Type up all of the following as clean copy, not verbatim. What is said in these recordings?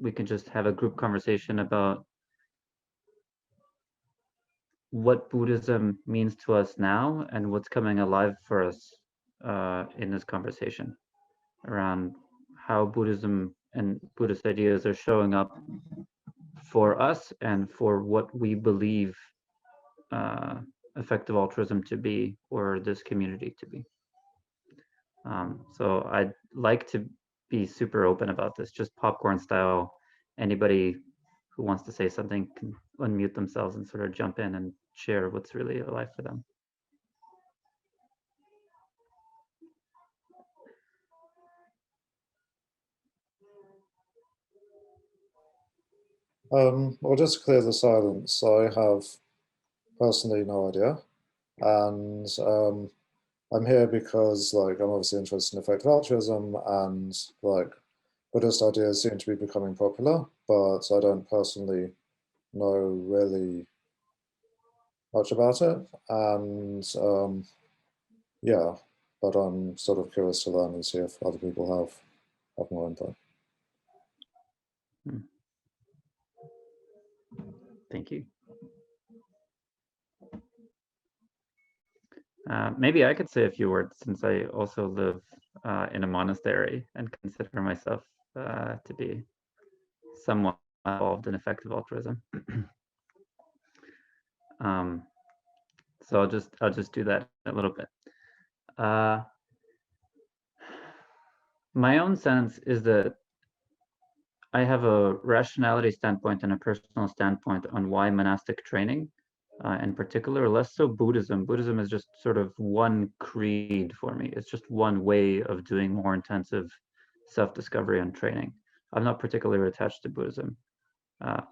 we can just have a group conversation about what Buddhism means to us now and what's coming alive for us in this conversation around how Buddhism and Buddhist ideas are showing up for us and for what we believe uh, effective altruism to be, or this community to be. So I'd like to be super open about this, just popcorn style. Anybody who wants to say something can unmute themselves and sort of jump in and share what's really alive for them. Well, just to clear the silence, I have personally no idea, and I'm here because like I'm obviously interested in effective altruism, and like Buddhist ideas seem to be becoming popular, but I don't personally know really much about it, and yeah, but I'm sort of curious to learn and see if other people have more input. Thank you. Maybe I could say a few words, since I also live in a monastery and consider myself to be somewhat involved in effective altruism. So I'll just do that a little bit. My own sense is that I have a rationality standpoint and a personal standpoint on why monastic training, in particular, less so Buddhism. Buddhism is just sort of one creed for me. It's just one way of doing more intensive self-discovery and training. I'm not particularly attached to Buddhism.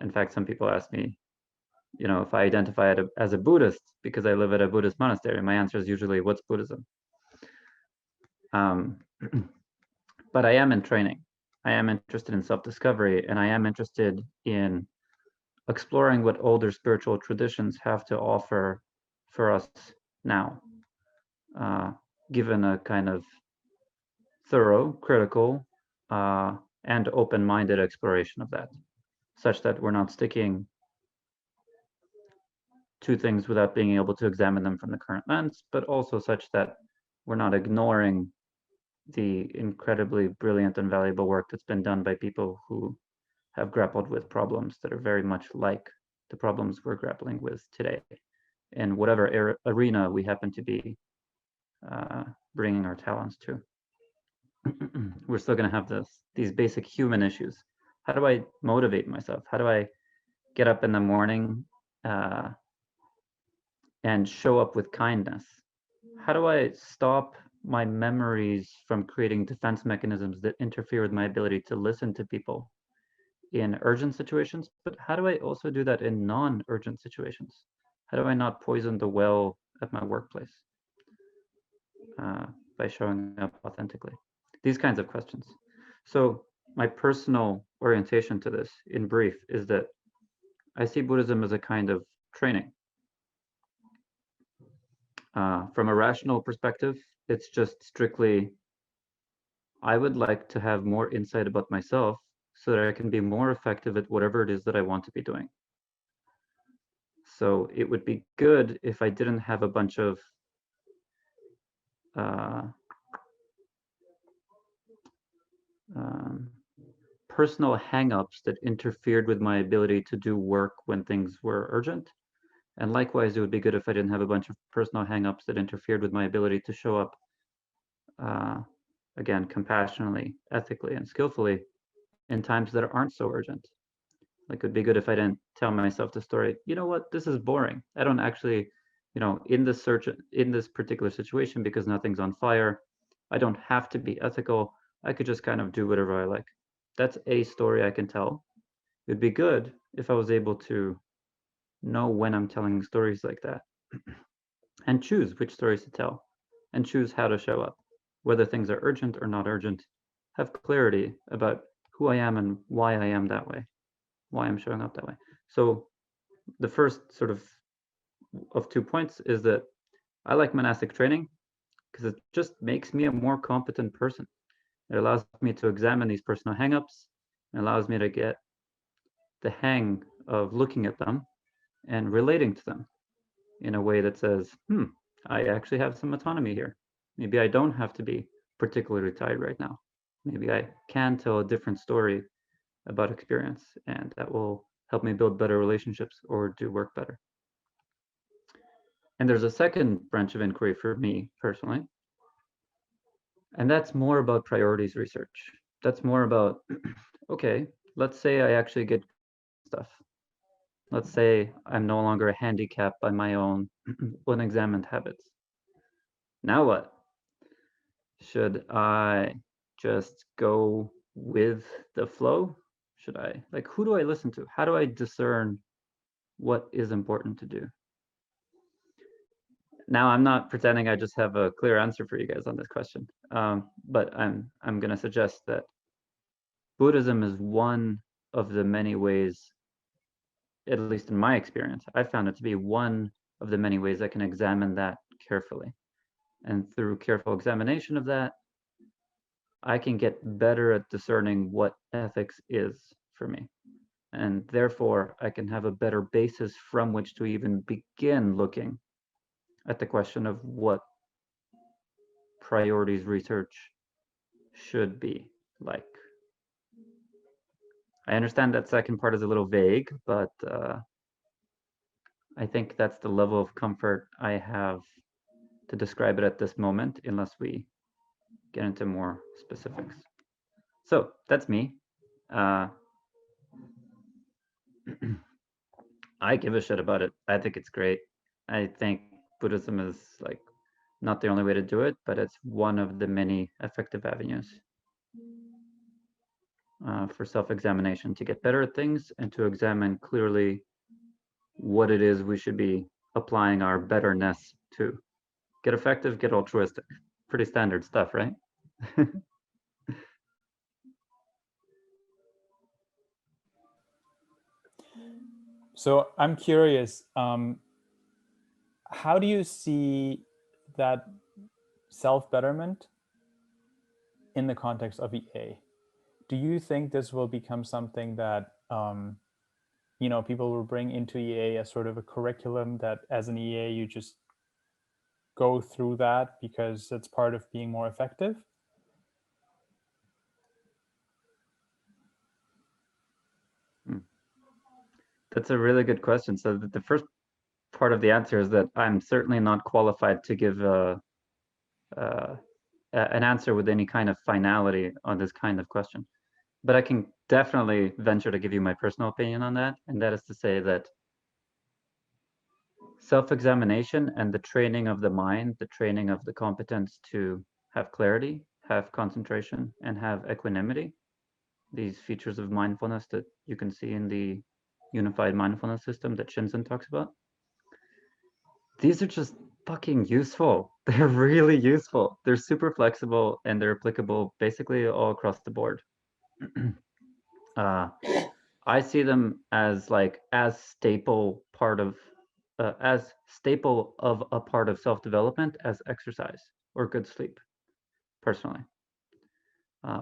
In fact, some people ask me, you know, if I identify as a Buddhist because I live at a Buddhist monastery. My answer is usually, what's Buddhism? But I am in training. I am interested in self-discovery, and I am interested in exploring what older spiritual traditions have to offer for us now, given a kind of thorough, critical, and open-minded exploration of that, such that we're not sticking to things without being able to examine them from the current lens, but also such that we're not ignoring the incredibly brilliant and valuable work that's been done by people who have grappled with problems that are very much like the problems we're grappling with today, in whatever arena we happen to be bringing our talents to. We're still going to have these basic human issues. How do I motivate myself? How do I get up in the morning and show up with kindness? How do I stop my memories from creating defense mechanisms that interfere with my ability to listen to people in urgent situations? But how do I also do that in non-urgent situations? How do I not poison the well at my workplace by showing up authentically? These kinds of questions. So my personal orientation to this, in brief, is that I see Buddhism as a kind of training. From a rational perspective, it's just strictly, I would like to have more insight about myself so that I can be more effective at whatever it is that I want to be doing. So it would be good if I didn't have a bunch of personal hang-ups that interfered with my ability to do work when things were urgent. And likewise, it would be good if I didn't have a bunch of personal hang-ups that interfered with my ability to show up, again, compassionately, ethically, and skillfully in times that aren't so urgent. Like, it would be good if I didn't tell myself the story, you know what, this is boring. I don't actually, you know, in this particular situation, because nothing's on fire, I don't have to be ethical. I could just kind of do whatever I like. That's a story I can tell. It'd be good if I was able to know when I'm telling stories like that and choose which stories to tell and choose how to show up, whether things are urgent or not urgent, have clarity about who I am and why I am that way, why I'm showing up that way. So the first sort of 2 points is that I like monastic training because it just makes me a more competent person. It allows me to examine these personal hangups It allows me to get the hang of looking at them and relating to them in a way that says, I actually have some autonomy here. Maybe I don't have to be particularly tired right now. Maybe I can tell a different story about experience, and that will help me build better relationships or do work better. And there's a second branch of inquiry for me personally, and that's more about priorities research. That's more about, okay, let's say I actually get stuff. Let's say I'm no longer handicapped by my own unexamined habits. Now what? Should I just go with the flow? Should I, like, who do I listen to? How do I discern what is important to do? Now, I'm not pretending I just have a clear answer for you guys on this question, but I'm going to suggest that Buddhism is one of the many ways, at least in my experience, I found it to be one of the many ways I can examine that carefully. And through careful examination of that, I can get better at discerning what ethics is for me. And therefore, I can have a better basis from which to even begin looking at the question of what priorities research should be like. I understand that second part is a little vague, but I think that's the level of comfort I have to describe it at this moment, unless we get into more specifics. So that's me. I give a shit about it. I think it's great. I think Buddhism is like not the only way to do it, but it's one of the many effective avenues for self-examination, to get better at things and to examine clearly what it is we should be applying our betterness to. Get effective, get altruistic. Pretty standard stuff, right? So I'm curious, how do you see that self-betterment in the context of EA? Do you think this will become something that people will bring into EA as sort of a curriculum, that as an EA you just go through that because it's part of being more effective? That's a really good question. So the first part of the answer is that I'm certainly not qualified to give an answer with any kind of finality on this kind of question. But I can definitely venture to give you my personal opinion on that, and that is to say that self-examination and the training of the mind, the training of the competence to have clarity, have concentration, and have equanimity, these features of mindfulness that you can see in the unified mindfulness system that Shinzen talks about, these are just fucking useful. They're really useful. They're super flexible and they're applicable basically all across the board. I see them as like as staple of a part of self-development as exercise or good sleep, personally,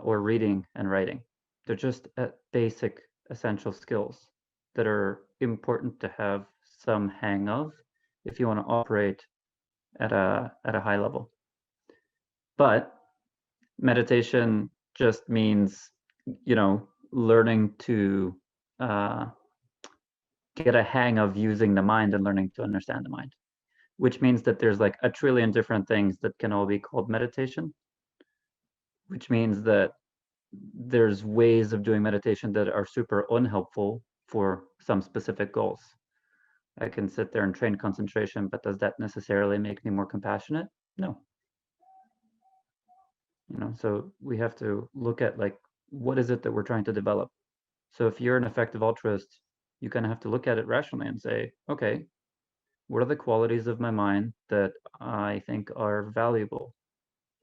or reading and writing. They're just basic essential skills that are important to have some hang of if you want to operate at a high level. But meditation just means, learning to get a hang of using the mind and learning to understand the mind, which means that there's like a trillion different things that can all be called meditation, which means that there's ways of doing meditation that are super unhelpful for some specific goals. I can sit there and train concentration, but does that necessarily make me more compassionate? No. So we have to look at like, what is it that we're trying to develop? So if you're an effective altruist, you kind of have to look at it rationally and say, okay, what are the qualities of my mind that I think are valuable?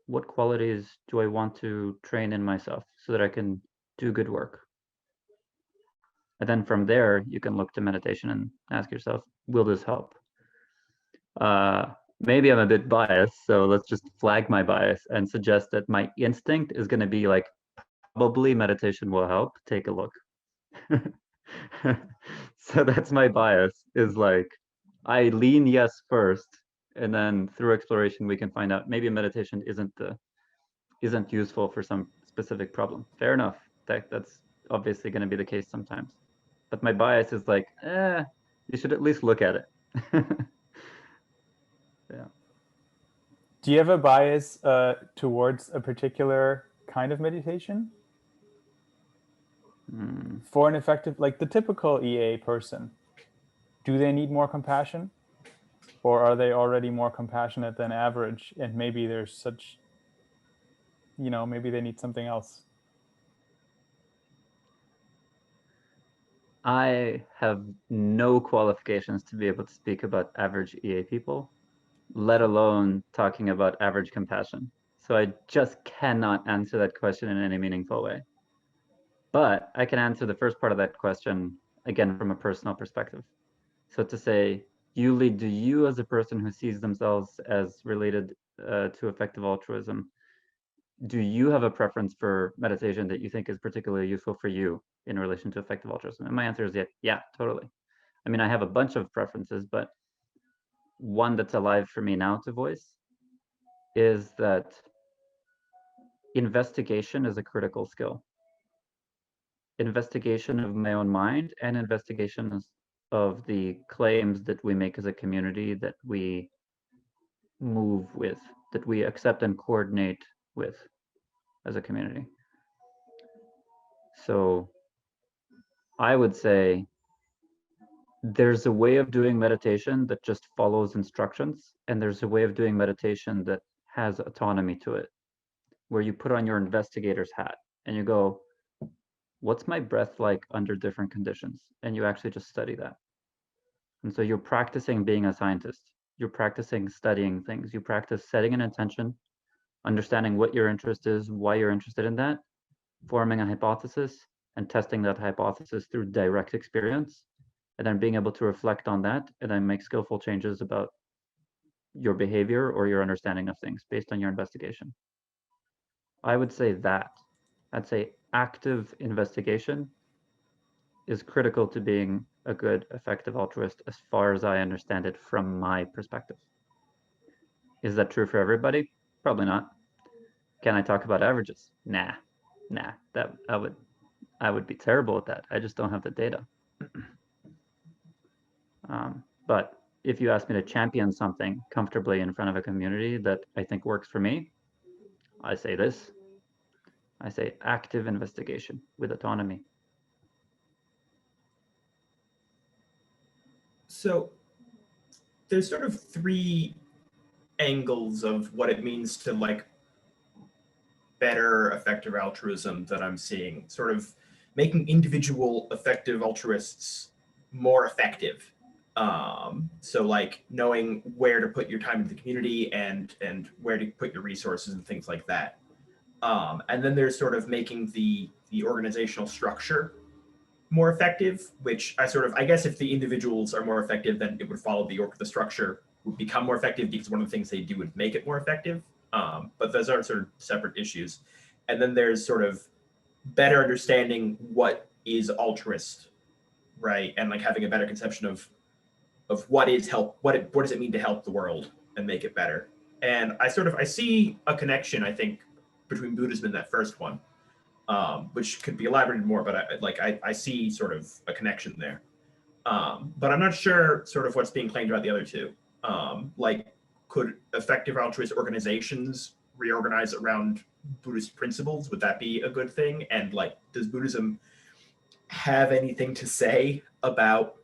What qualities do I want to train in myself so that I can do good work? And then from there, you can look to meditation and ask yourself, will this help? Maybe I'm a bit biased, so let's just flag my bias and suggest that my instinct is going to be like probably meditation will help. Take a look. So that's my bias, is like, I lean yes first, and then through exploration we can find out maybe meditation isn't useful for some specific problem. Fair enough. That's obviously going to be the case sometimes. But my bias is like, you should at least look at it. Yeah. Do you have a bias towards a particular kind of meditation? For an effective, like the typical EA person, do they need more compassion? Or are they already more compassionate than average? And maybe there's such, maybe they need something else. I have no qualifications to be able to speak about average EA people, let alone talking about average compassion. So I just cannot answer that question in any meaningful way. But I can answer the first part of that question, again, from a personal perspective. So to say, Yuli, do you, as a person who sees themselves as related to effective altruism, do you have a preference for meditation that you think is particularly useful for you in relation to effective altruism? And my answer is yeah, totally. I mean, I have a bunch of preferences, but one that's alive for me now to voice is that investigation is a critical skill. Investigation of my own mind and investigation of the claims that we make as a community, that we move with, that we accept and coordinate with as a community. So I would say there's a way of doing meditation that just follows instructions, and there's a way of doing meditation that has autonomy to it, where you put on your investigator's hat and you go, what's my breath like under different conditions? And you actually just study that. And so you're practicing being a scientist. You're practicing studying things. You practice setting an intention, understanding what your interest is, why you're interested in that, forming a hypothesis, and testing that hypothesis through direct experience, and then being able to reflect on that and then make skillful changes about your behavior or your understanding of things based on your investigation. I would say that. I'd say active investigation is critical to being a good, effective altruist as far as I understand it from my perspective. Is that true for everybody? Probably not. Can I talk about averages? Nah. That I would be terrible at that. I just don't have the data. But if you ask me to champion something comfortably in front of a community that I think works for me, I say this. I say active investigation with autonomy. So there's sort of three angles of what it means to like better effective altruism that I'm seeing, sort of making individual effective altruists more effective. So like knowing where to put your time into the community and where to put your resources and things like that. And then there's sort of making the organizational structure more effective, which I guess if the individuals are more effective, then it would follow the structure would become more effective, because one of the things they do would make it more effective. But those are sort of separate issues. And then there's sort of better understanding what is altruist, right? And like having a better conception of what is help, what does it mean to help the world and make it better. And I see a connection, I think, between Buddhism and that first one, which could be elaborated more, but I see sort of a connection there. But I'm not sure sort of what's being claimed about the other two. Like, could effective altruist organizations reorganize around Buddhist principles? Would that be a good thing? And like, does Buddhism have anything to say about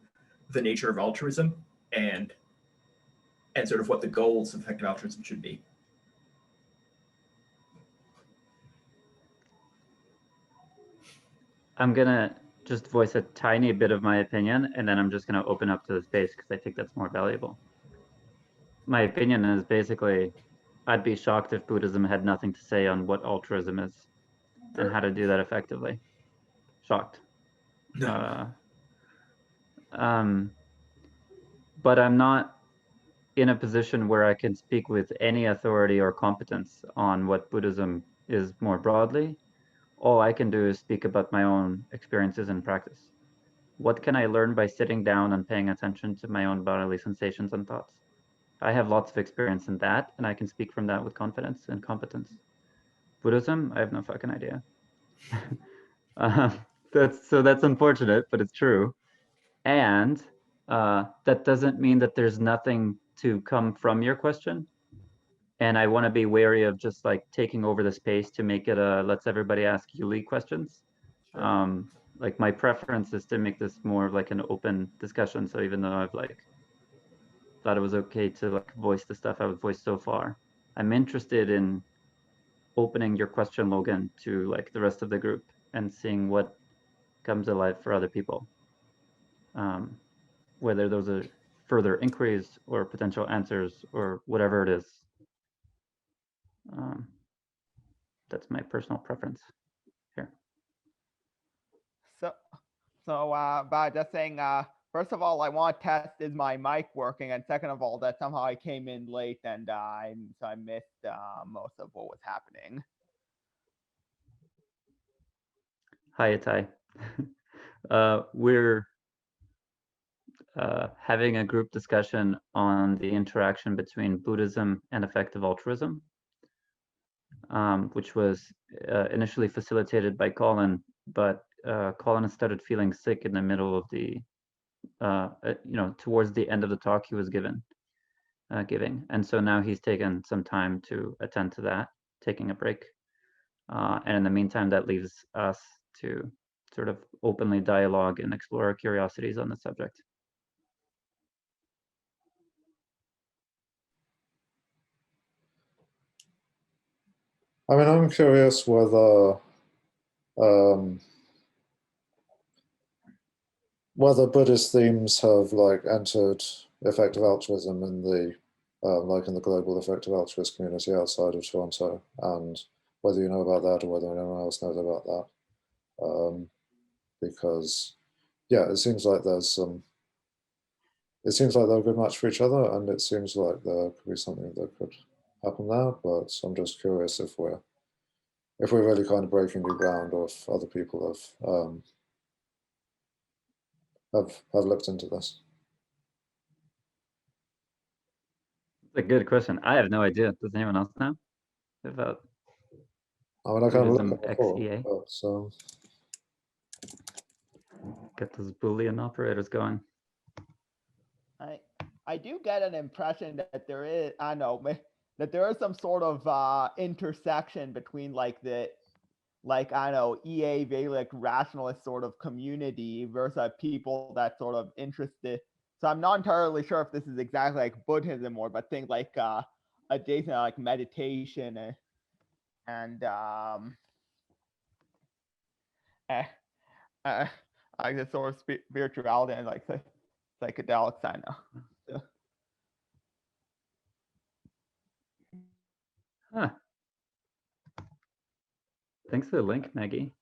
the nature of altruism and sort of what the goals of effective altruism should be? I'm gonna just voice a tiny bit of my opinion, and then I'm just gonna open up to the space because I think that's more valuable. My opinion is basically, I'd be shocked if Buddhism had nothing to say on what altruism is and how to do that effectively. Shocked. But I'm not in a position where I can speak with any authority or competence on what Buddhism is more broadly, all I can do is speak about my own experiences and practice. What can I learn by sitting down and paying attention to my own bodily sensations and thoughts? I have lots of experience in that, and I can speak from that with confidence and competence. Buddhism, I have no fucking idea. That's unfortunate, but it's true. And that doesn't mean that there's nothing to come from your question. And I want to be wary of just like taking over the space to make it a let's everybody ask Yuli questions. Sure. Like my preference is to make this more of like an open discussion. So even though I've like thought it was okay to like voice the stuff I would voice so far, I'm interested in opening your question, Logan, to like the rest of the group and seeing what comes alive for other people. Whether those are further inquiries or potential answers or whatever it is. That's my personal preference here. So, by just saying, first of all, I want to test is my mic working, and second of all, that somehow I came in late and I missed most of what was happening. Hi, Itai. We're having a group discussion on the interaction between Buddhism and effective altruism, which was initially facilitated by Colin, but Colin has started feeling sick in the middle of the, towards the end of the talk he was giving. And so now he's taken some time to attend to that, taking a break. And in the meantime, that leaves us to sort of openly dialogue and explore our curiosities on the subject. I mean, I'm curious whether Buddhist themes have like entered effective altruism in the like in the global effective altruist community outside of Toronto, and whether you know about that or whether anyone else knows about that, because yeah, it seems like there's some. It seems like they're a good match for each other, and it seems like there could be something that could happen there. But I'm just curious if we're really kind of breaking new ground, or if other people have looked into this. It's a good question. I have no idea. Does anyone else know about I mean, I kind of Buddhism looked at X before, EA? but Get those Boolean operators going. I do get an impression that there is, I don't know, that there is some sort of intersection between like the, like, I don't know, EA very like rationalist sort of community versus people that sort of interested. So I'm not entirely sure if this is exactly like Buddhism or, but things like adjacent like meditation and like this sort of spirituality and like psychedelics, I know. So. Huh. Thanks for the link, Maggie.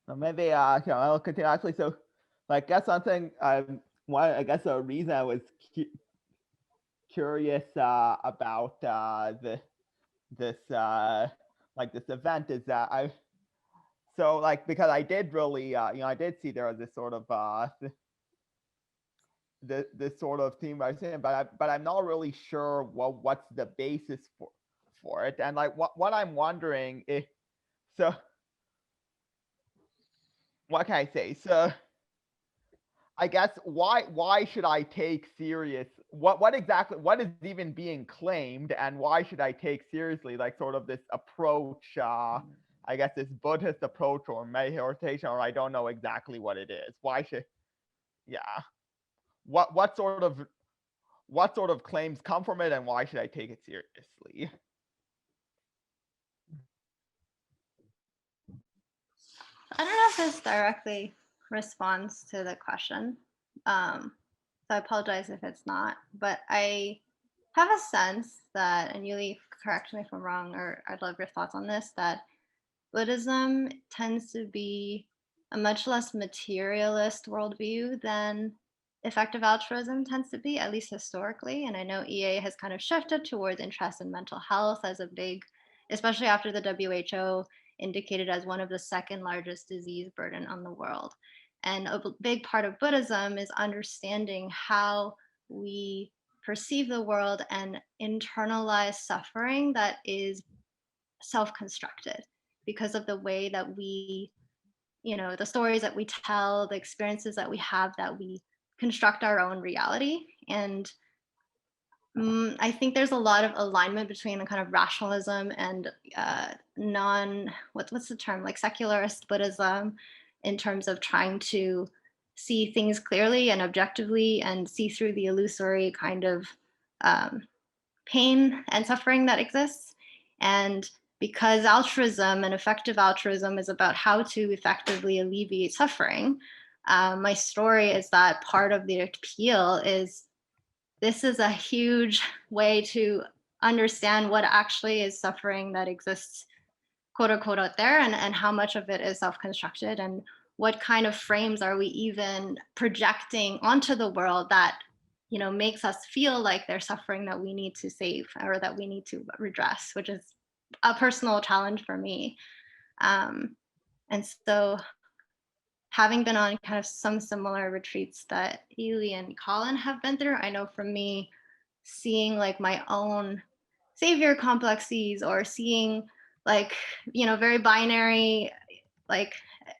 So maybe I'll continue actually. So, like, guess something. I guess a reason I was curious about this like this event is that because I did really I did see there was this sort of this sort of theme I was saying, but I'm not really sure what's the basis for it, and like what I'm wondering is so. What can I say? So I guess why should I take serious what exactly what is even being claimed, and why should I take seriously like sort of this approach, I guess this Buddhist approach or meditation, or I don't know exactly what it is. Why should what sort of claims come from it, and why should I take it seriously? this directly responds to the question. So I apologize if it's not, but I have a sense that, and Yuli, correct me if I'm wrong, or I'd love your thoughts on this, that Buddhism tends to be a much less materialist worldview than effective altruism tends to be, at least historically. And I know EA has kind of shifted towards interest in mental health as a big, especially after the WHO indicated as one of the second largest disease burden on the world. And a big part of Buddhism is understanding how we perceive the world and internalize suffering that is self-constructed because of the way that we, the stories that we tell, the experiences that we have, that we construct our own reality. And I think there's a lot of alignment between the kind of rationalism and what's the term, like secularist Buddhism, in terms of trying to see things clearly and objectively and see through the illusory kind of pain and suffering that exists. And because altruism and effective altruism is about how to effectively alleviate suffering, my story is that part of the appeal is this is a huge way to understand what actually is suffering that exists, quote unquote, out there, and how much of it is self-constructed, and what kind of frames are we even projecting onto the world that makes us feel like there's suffering that we need to save or that we need to redress, which is a personal challenge for me. And so having been on kind of some similar retreats that Yuli and Colin have been through, I know for me, seeing like my own savior complexes, or seeing like, very binary, like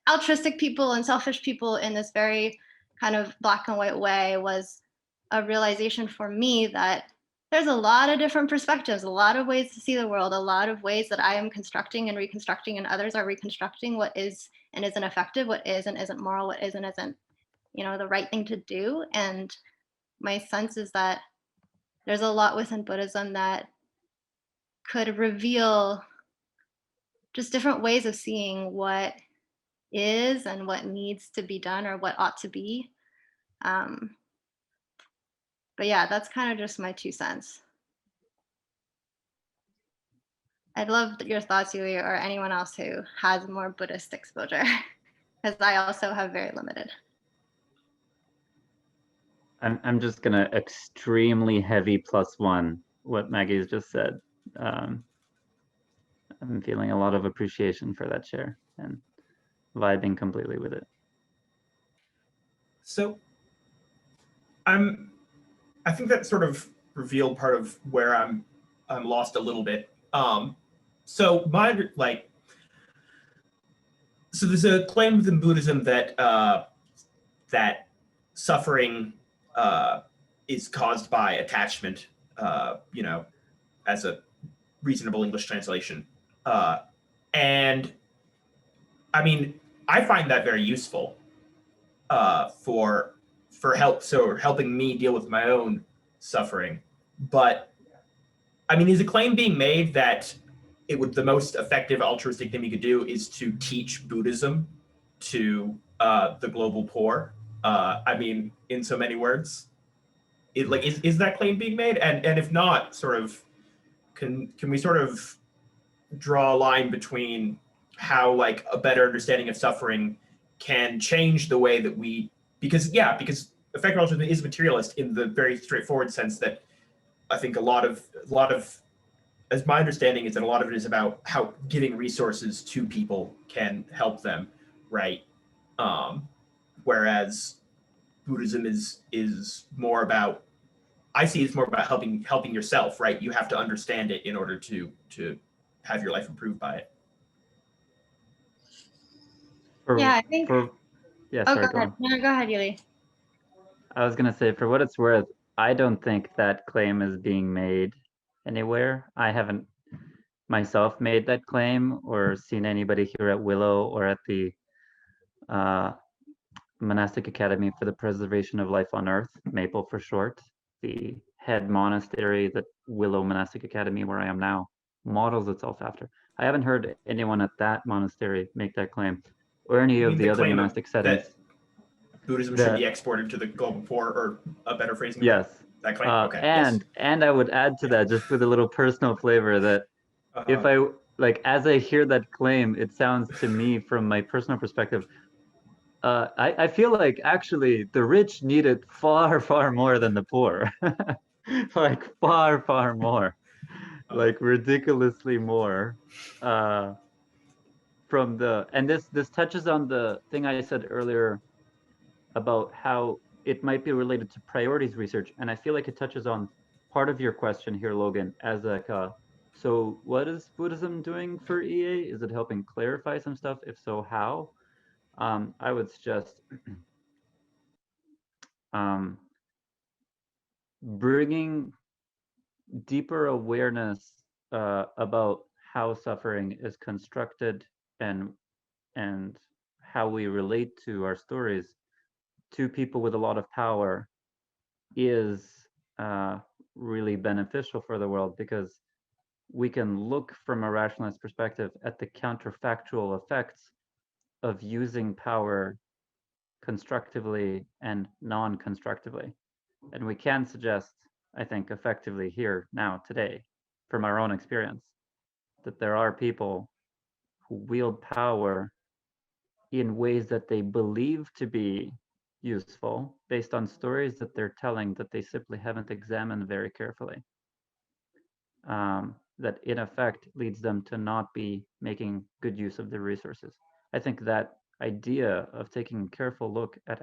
altruistic people and selfish people in this very kind of black and white way, was a realization for me that there's a lot of different perspectives, a lot of ways to see the world, a lot of ways that I am constructing and reconstructing, and others are reconstructing what is and isn't effective, what is and isn't moral, what is and isn't, the right thing to do. And my sense is that there's a lot within Buddhism that could reveal just different ways of seeing what is and what needs to be done, or what ought to be. But yeah, that's kind of just my 2 cents. I'd love your thoughts, Yuli, or anyone else who has more Buddhist exposure, because I also have very limited. I'm just gonna extremely heavy +1 what Maggie's just said. I'm feeling a lot of appreciation for that share and vibing completely with it. So I think that sort of revealed part of where I'm lost a little bit. So so there's a claim within Buddhism that that suffering is caused by attachment, as a reasonable English translation. And I mean, I find that very useful for helping me deal with my own suffering. But I mean, is a claim being made that the most effective altruistic thing we could do is to teach Buddhism to the global poor? I mean, in so many words, is that claim being made? And if not, sort of, can we sort of draw a line between how like a better understanding of suffering can change the way that because effective altruism is materialist in the very straightforward sense that I think a lot of, as my understanding is that a lot of it is about how giving resources to people can help them, right? Whereas Buddhism is more about, I see it's more about helping yourself, right? You have to understand it in order to have your life improved by it. Yeah, I think. Yeah, Oh, sorry, go ahead. No, go ahead, Yuli. I was gonna say, for what it's worth, I don't think that claim is being made anywhere. I haven't myself made that claim or seen anybody here at Willow or at the Monastic Academy for the Preservation of Life on Earth, MAPLE for short, the head monastery that Willow Monastic Academy, where I am now, models itself after. I haven't heard anyone at that monastery make that claim. or any You of mean the the other claim of- monastic settings. that Buddhism should that- be exported to the global poor, or a better phrasing of Yes. that claim? Okay. Yes. And I would add to that, just with a little personal flavor, that if I as I hear that claim, it sounds to me from my personal perspective, I feel like actually the rich need it far, far more than the poor. Like far, far more. Like ridiculously more. From the, and this touches on the thing I said earlier about how it might be related to priorities research, and I feel like it touches on part of your question here, Logan, as like so what is Buddhism doing for EA? Is it helping clarify some stuff? If so, how? I would suggest bringing deeper awareness about how suffering is constructed and how we relate to our stories to people with a lot of power is really beneficial for the world, because we can look from a rationalist perspective at the counterfactual effects of using power constructively and non-constructively. And we can suggest, I think, effectively here now today, from our own experience, that there are people who wield power in ways that they believe to be useful based on stories that they're telling that they simply haven't examined very carefully. That in effect leads them to not be making good use of their resources. I think that idea of taking a careful look at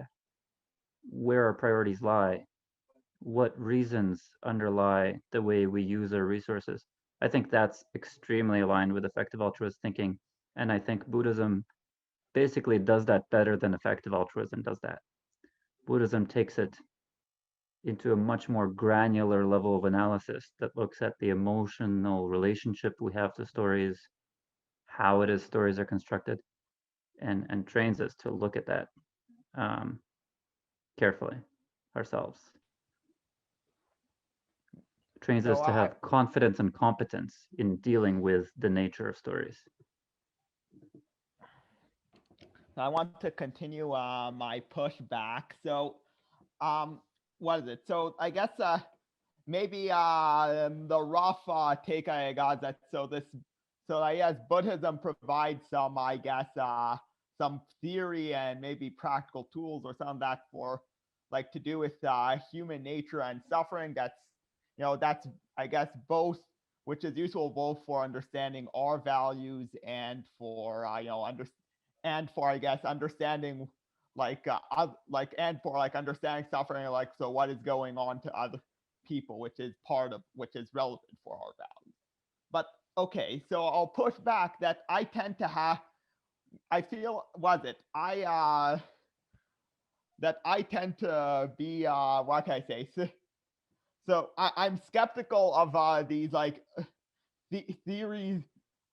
where our priorities lie, what reasons underlie the way we use our resources, I think that's extremely aligned with effective altruist thinking. And I think Buddhism basically does that better than effective altruism does that. Buddhism takes it into a much more granular level of analysis that looks at the emotional relationship we have to stories, how it is stories are constructed, and trains us to look at that carefully ourselves. Trains us to have confidence and competence in dealing with the nature of stories. I want to continue my pushback. So, what is it? So I guess maybe the rough take I got that so I guess Buddhism provides some, I guess, some theory and maybe practical tools or some of that for like to do with human nature and suffering. That's I guess both, which is useful both for understanding our values and for and for I guess understanding and for like understanding suffering, like so what is going on to other people, which is relevant for our values. But okay, so I'll push back that I tend to have I feel was it I that I tend to be what can I say, so I'm skeptical of these like the theories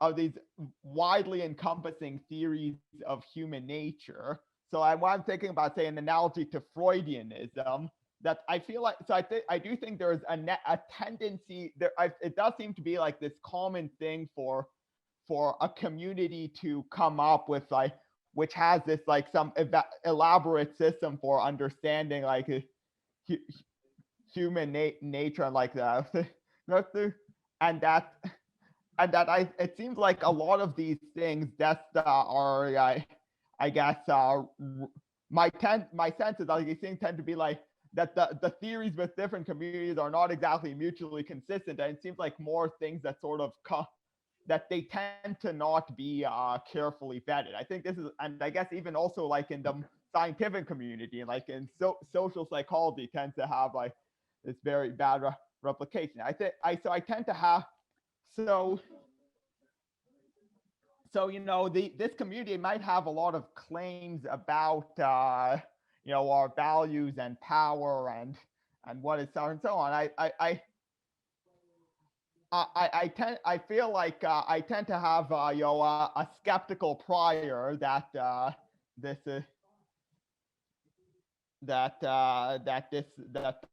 of these widely encompassing theories of human nature. So I'm thinking about, say, an analogy to Freudianism, that I feel like, so I do think there's a tendency there. It does seem to be like this common thing for a community to come up with like, which has this like some elaborate system for understanding like human nature and like that, and that it seems like a lot of these things that are I guess my sense is like these things tend to be like that the theories with different communities are not exactly mutually consistent, and it seems like more things that sort of that they tend to not be carefully vetted. I think this is, and I guess even also like in the scientific community and like in social psychology tends to have like this very bad replication. I tend to have so this community might have a lot of claims about our values and power and what is and so on. I feel like I tend to have a skeptical prior that this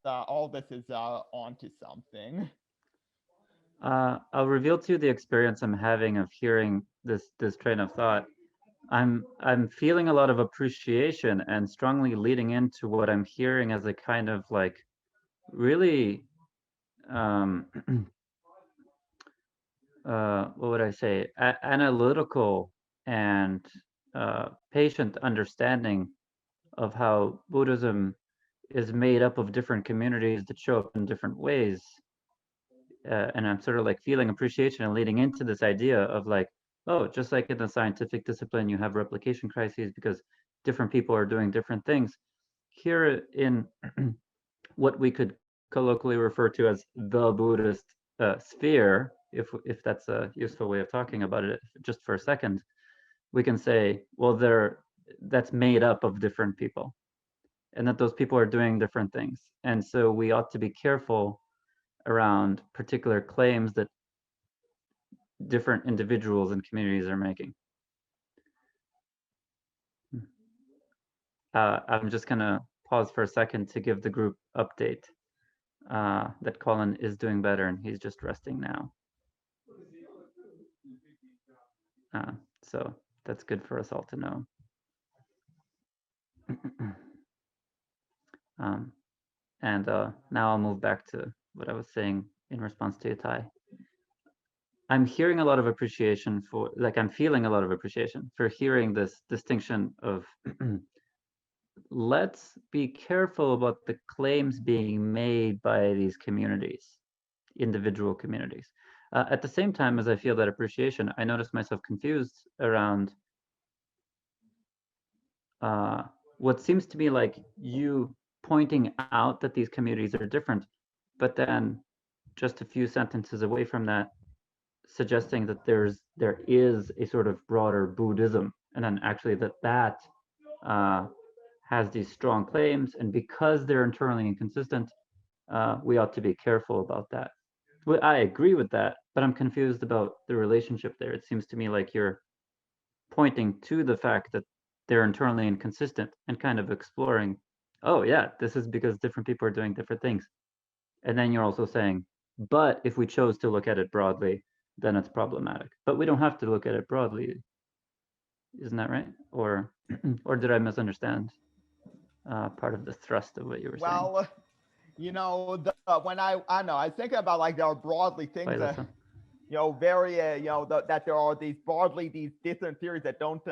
all this is onto something. I'll reveal to you the experience I'm having of hearing this train of thought. I'm feeling a lot of appreciation and strongly leading into what I'm hearing as a kind of like really what would I say, analytical and patient understanding of how Buddhism is made up of different communities that show up in different ways. And I'm sort of like feeling appreciation and leading into this idea of like, oh, just like in the scientific discipline, you have replication crises because different people are doing different things. Here in what we could colloquially refer to as the Buddhist sphere, if that's a useful way of talking about it, just for a second, we can say, well, that's made up of different people, and that those people are doing different things, and so we ought to be careful around particular claims that different individuals and communities are making. I'm just gonna pause for a second to give the group update that Colin is doing better and he's just resting now. So that's good for us all to know. And now I'll move back to what I was saying in response to Itai. I'm hearing a lot of appreciation for, like, I'm feeling a lot of appreciation for hearing this distinction of let's be careful about the claims being made by these communities, individual communities. At the same time as I feel that appreciation, I notice myself confused around what seems to be like you pointing out that these communities are different, but then just a few sentences away from that, suggesting that there is a sort of broader Buddhism, and then actually that has these strong claims, and because they're internally inconsistent, we ought to be careful about that. Well, I agree with that, but I'm confused about the relationship there. It seems to me like you're pointing to the fact that they're internally inconsistent and kind of exploring, oh yeah, this is because different people are doing different things. And then you're also saying, but if we chose to look at it broadly, then it's problematic. But we don't have to look at it broadly. Isn't that right? Or did I misunderstand part of the thrust of what you were saying? Well, you know, when I know, I think about like there are broadly things that, you know, very, you know, that there are these broadly these different theories that don't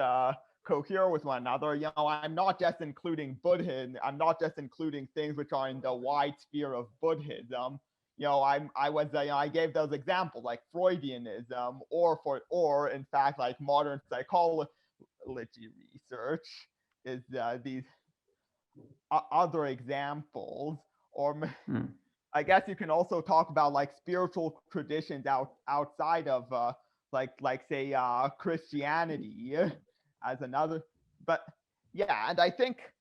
cohere with one another. You know, I'm not just including Buddhism. I'm not just including things which are in the wide sphere of Buddhism. You know, I gave those examples like Freudianism, or in fact like modern psychology research is these other examples, or I guess you can also talk about like spiritual traditions outside of like say Christianity as another. But yeah, and I think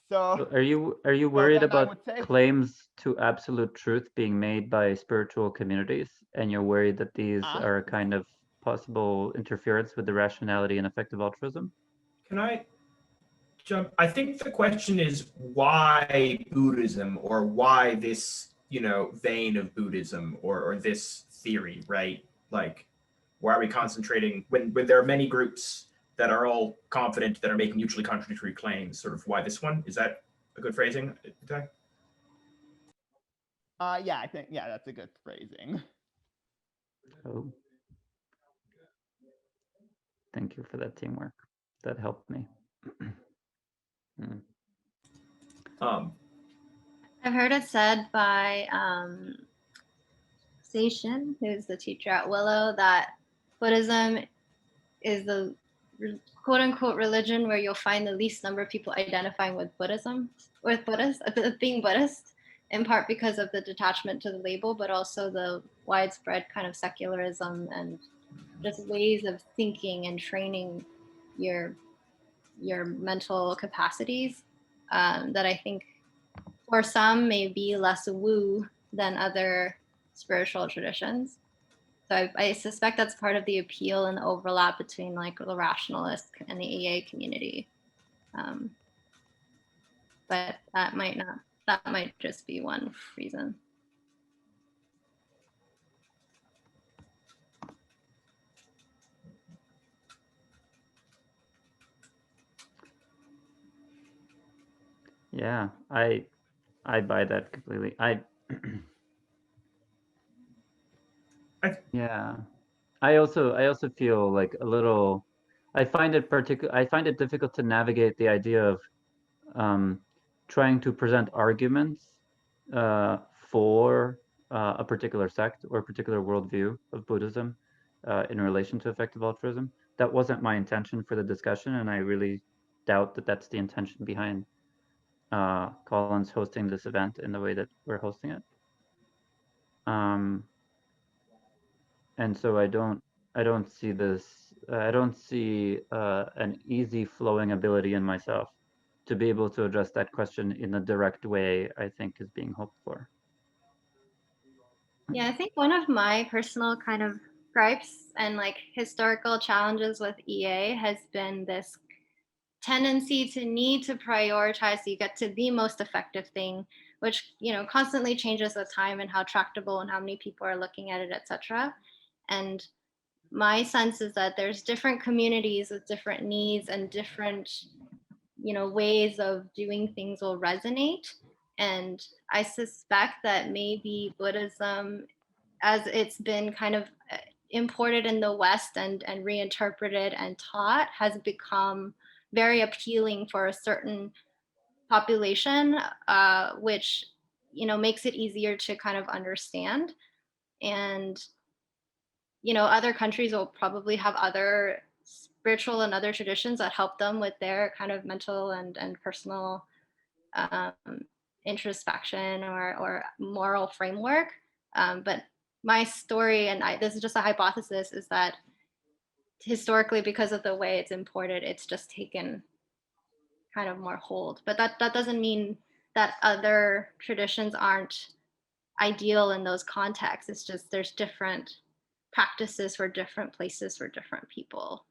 so are you worried about say, claims to absolute truth being made by spiritual communities, and you're worried that these are a kind of possible interference with the rationality and effective altruism? Can I jump? I think the question is why Buddhism, or why this, you know, vein of Buddhism, or this theory, right? Like, why are we concentrating when there are many groups that are all confident, that are making mutually contradictory claims? Sort of why this one? Is that a good phrasing, Itai? Yeah, I think, yeah, that's a good phrasing. Oh, thank you for that teamwork. That helped me. I've heard it said by Seishin, who's the teacher at Willow, that Buddhism is the quote unquote religion where you'll find the least number of people identifying with Buddhism, with being Buddhist, in part because of the detachment to the label, but also the widespread kind of secularism and just ways of thinking and training your mental capacities that I think for some may be less woo than other spiritual traditions. So I suspect that's part of the appeal and the overlap between like the rationalist and the EA community. But that might just be one reason. Yeah, I buy that completely. Yeah. I also feel like a little. I find it difficult to navigate the idea of trying to present arguments for a particular sect or a particular worldview of Buddhism in relation to effective altruism. That wasn't my intention for the discussion, and I really doubt that that's the intention behind Colin's hosting this event in the way that we're hosting it. And so I don't see this. I don't see an easy flowing ability in myself to be able to address that question in the direct way I think is being hoped for. Yeah, I think one of my personal kind of gripes and like historical challenges with EA has been this tendency to need to prioritize so you get to the most effective thing, which constantly changes with time and how tractable and how many people are looking at it, etc. And my sense is that there's different communities with different needs and different ways of doing things will resonate. And I suspect that maybe Buddhism, as it's been kind of imported in the West and reinterpreted and taught, has become very appealing for a certain population, which makes it easier to kind of understand. And other countries will probably have other spiritual and other traditions that help them with their kind of mental and personal um, introspection or moral framework. But my story, and this is just a hypothesis, is that historically, because of the way it's imported, it's just taken kind of more hold. But that doesn't mean that other traditions aren't ideal in those contexts. It's just there's different practices for different places for different people.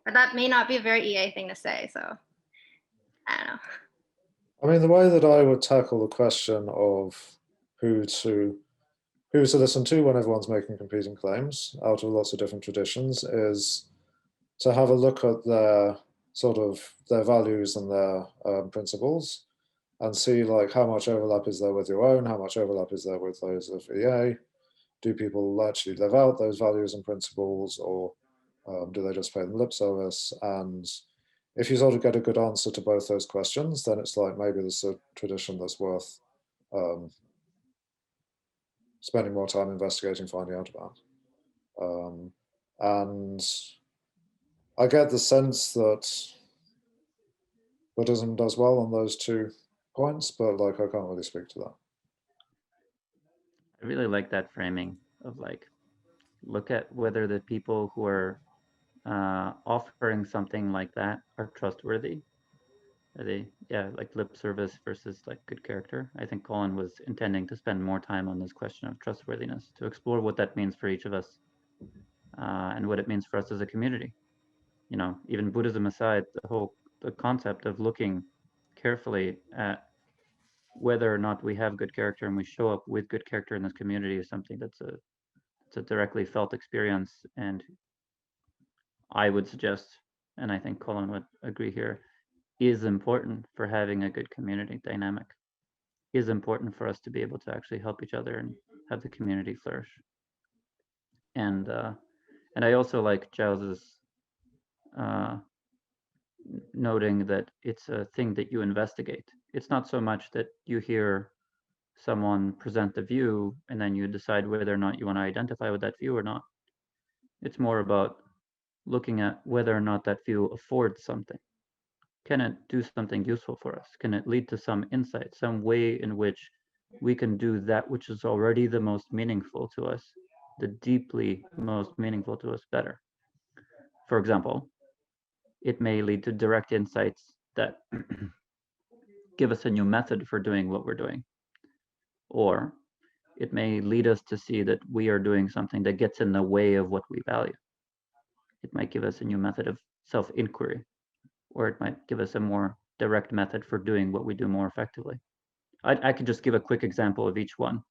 But that may not be a very EA thing to say, so I don't know. I mean, the way that I would tackle the question of who to listen to when everyone's making competing claims out of lots of different traditions is to have a look at their values and their principles, and see like how much overlap is there with your own, how much overlap is there with those of EA. Do people actually live out those values and principles, or do they just pay them lip service? And if you sort of get a good answer to both those questions, then it's like maybe there's a tradition that's worth spending more time investigating, finding out about. And I get the sense that Buddhism does well on those 2 points, but like I can't really speak to that. I really like that framing of like, look at whether the people who are offering something like that are trustworthy. Are they, yeah, like lip service versus like good character? I think Colin was intending to spend more time on this question of trustworthiness, to explore what that means for each of us and what it means for us as a community. Even Buddhism aside, the concept of looking carefully at whether or not we have good character and we show up with good character in this community is something that's a directly felt experience. And I would suggest, and I think Colin would agree here, is important for having a good community dynamic, is important for us to be able to actually help each other and have the community flourish. And I also like Giles' noting that it's a thing that you investigate. It's not so much that you hear someone present the view and then you decide whether or not you want to identify with that view or not. It's more about looking at whether or not that view affords something. Can it do something useful for us? Can it lead to some insight, some way in which we can do that which is already the most meaningful to us, the deeply most meaningful to us better? For example, it may lead to direct insights that give us a new method for doing what we're doing. Or it may lead us to see that we are doing something that gets in the way of what we value. It might give us a new method of self-inquiry, or it might give us a more direct method for doing what we do more effectively. I could just give a quick example of each one,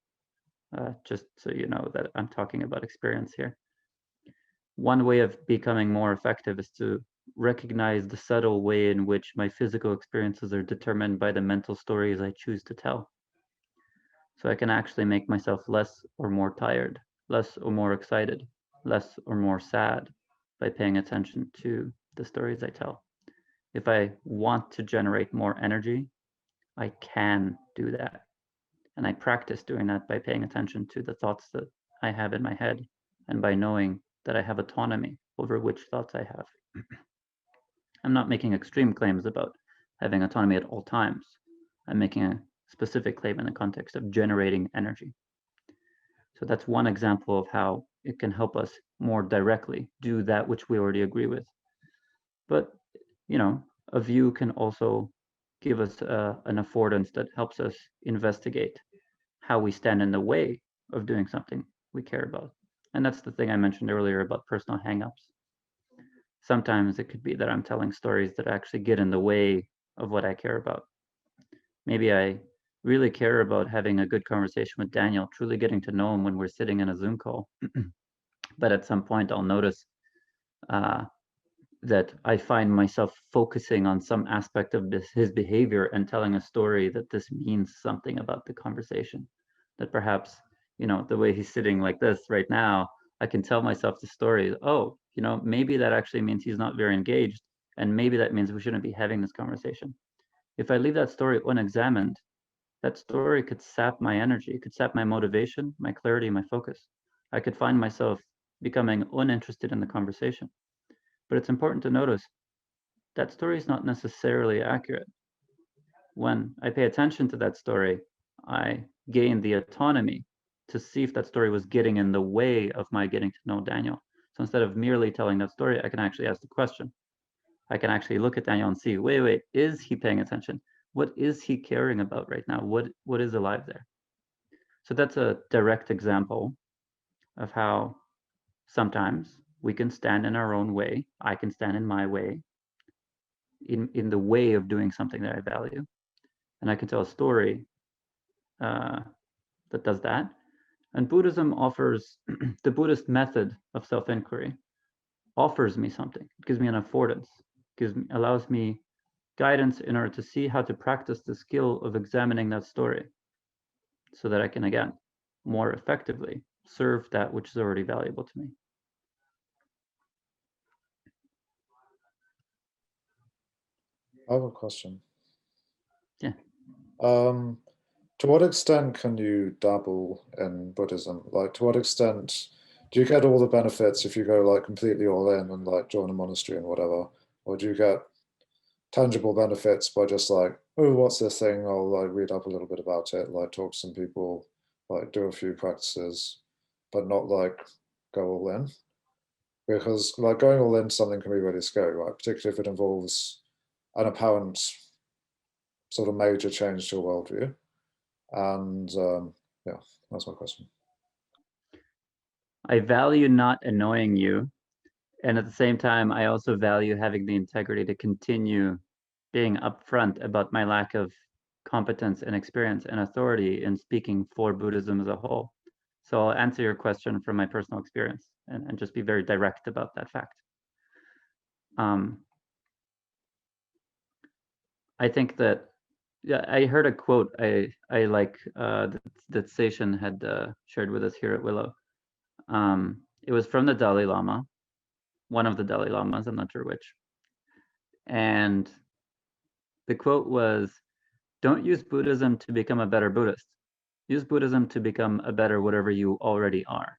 just so you know that I'm talking about experience here. One way of becoming more effective is to recognize the subtle way in which my physical experiences are determined by the mental stories I choose to tell. So I can actually make myself less or more tired, less or more excited, less or more sad by paying attention to the stories I tell. If I want to generate more energy, I can do that. And I practice doing that by paying attention to the thoughts that I have in my head and by knowing that I have autonomy over which thoughts I have. I'm not making extreme claims about having autonomy at all times. I'm making a specific claim in the context of generating energy. So that's one example of how it can help us more directly do that which we already agree with. But, you know, a view can also give us an affordance that helps us investigate how we stand in the way of doing something we care about. And that's the thing I mentioned earlier about personal hangups. Sometimes it could be that I'm telling stories that actually get in the way of what I care about. Maybe I really care about having a good conversation with Daniel, truly getting to know him when we're sitting in a Zoom call. But at some point I'll notice that I find myself focusing on some aspect of his behavior and telling a story that this means something about the conversation. That perhaps, you know, the way he's sitting like this right now, I can tell myself the story, oh, you know, maybe that actually means he's not very engaged, and maybe that means we shouldn't be having this conversation. If I leave that story unexamined, that story could sap my energy, it could sap my motivation, my clarity, my focus. I could find myself becoming uninterested in the conversation. But it's important to notice that story is not necessarily accurate. When I pay attention to that story, I gain the autonomy to see if that story was getting in the way of my getting to know Daniel. So instead of merely telling that story, I can actually ask the question. I can actually look at Daniel and see, wait, is he paying attention? What is he caring about right now? What is alive there? So that's a direct example of how sometimes we can stand in our own way. I can stand in my way, in the way of doing something that I value. And I can tell a story that does that. And Buddhism offers, the Buddhist method of self-inquiry offers me something. It gives me an affordance, allows me guidance in order to see how to practice the skill of examining that story so that I can, again, more effectively serve that which is already valuable to me. I have a question. Yeah. To what extent can you dabble in Buddhism? Like, to what extent do you get all the benefits if you go like completely all in and like join a monastery and whatever? Or do you get tangible benefits by just like, oh, what's this thing? I'll like read up a little bit about it, like talk to some people, like do a few practices, but not like go all in? Because like going all in something can be really scary, right? Particularly if it involves an apparent sort of major change to a worldview. And yeah, that's my question. I value not annoying you. And at the same time, I also value having the integrity to continue being upfront about my lack of competence and experience and authority in speaking for Buddhism as a whole. So I'll answer your question from my personal experience and just be very direct about that fact. I think that, yeah, I heard a quote I like that Seishin had shared with us here at Willow. It was from the Dalai Lama, one of the Dalai Lamas, I'm not sure which. And the quote was, don't use Buddhism to become a better Buddhist. Use Buddhism to become a better whatever you already are.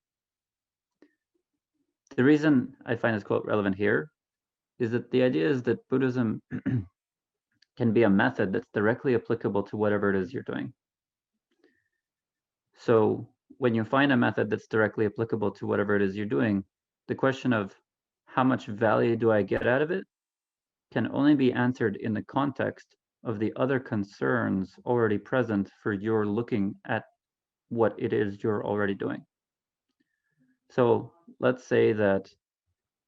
The reason I find this quote relevant here is that the idea is that Buddhism can be a method that's directly applicable to whatever it is you're doing. So when you find a method that's directly applicable to whatever it is you're doing, the question of how much value do I get out of it can only be answered in the context of the other concerns already present for your looking at what it is you're already doing. So let's say that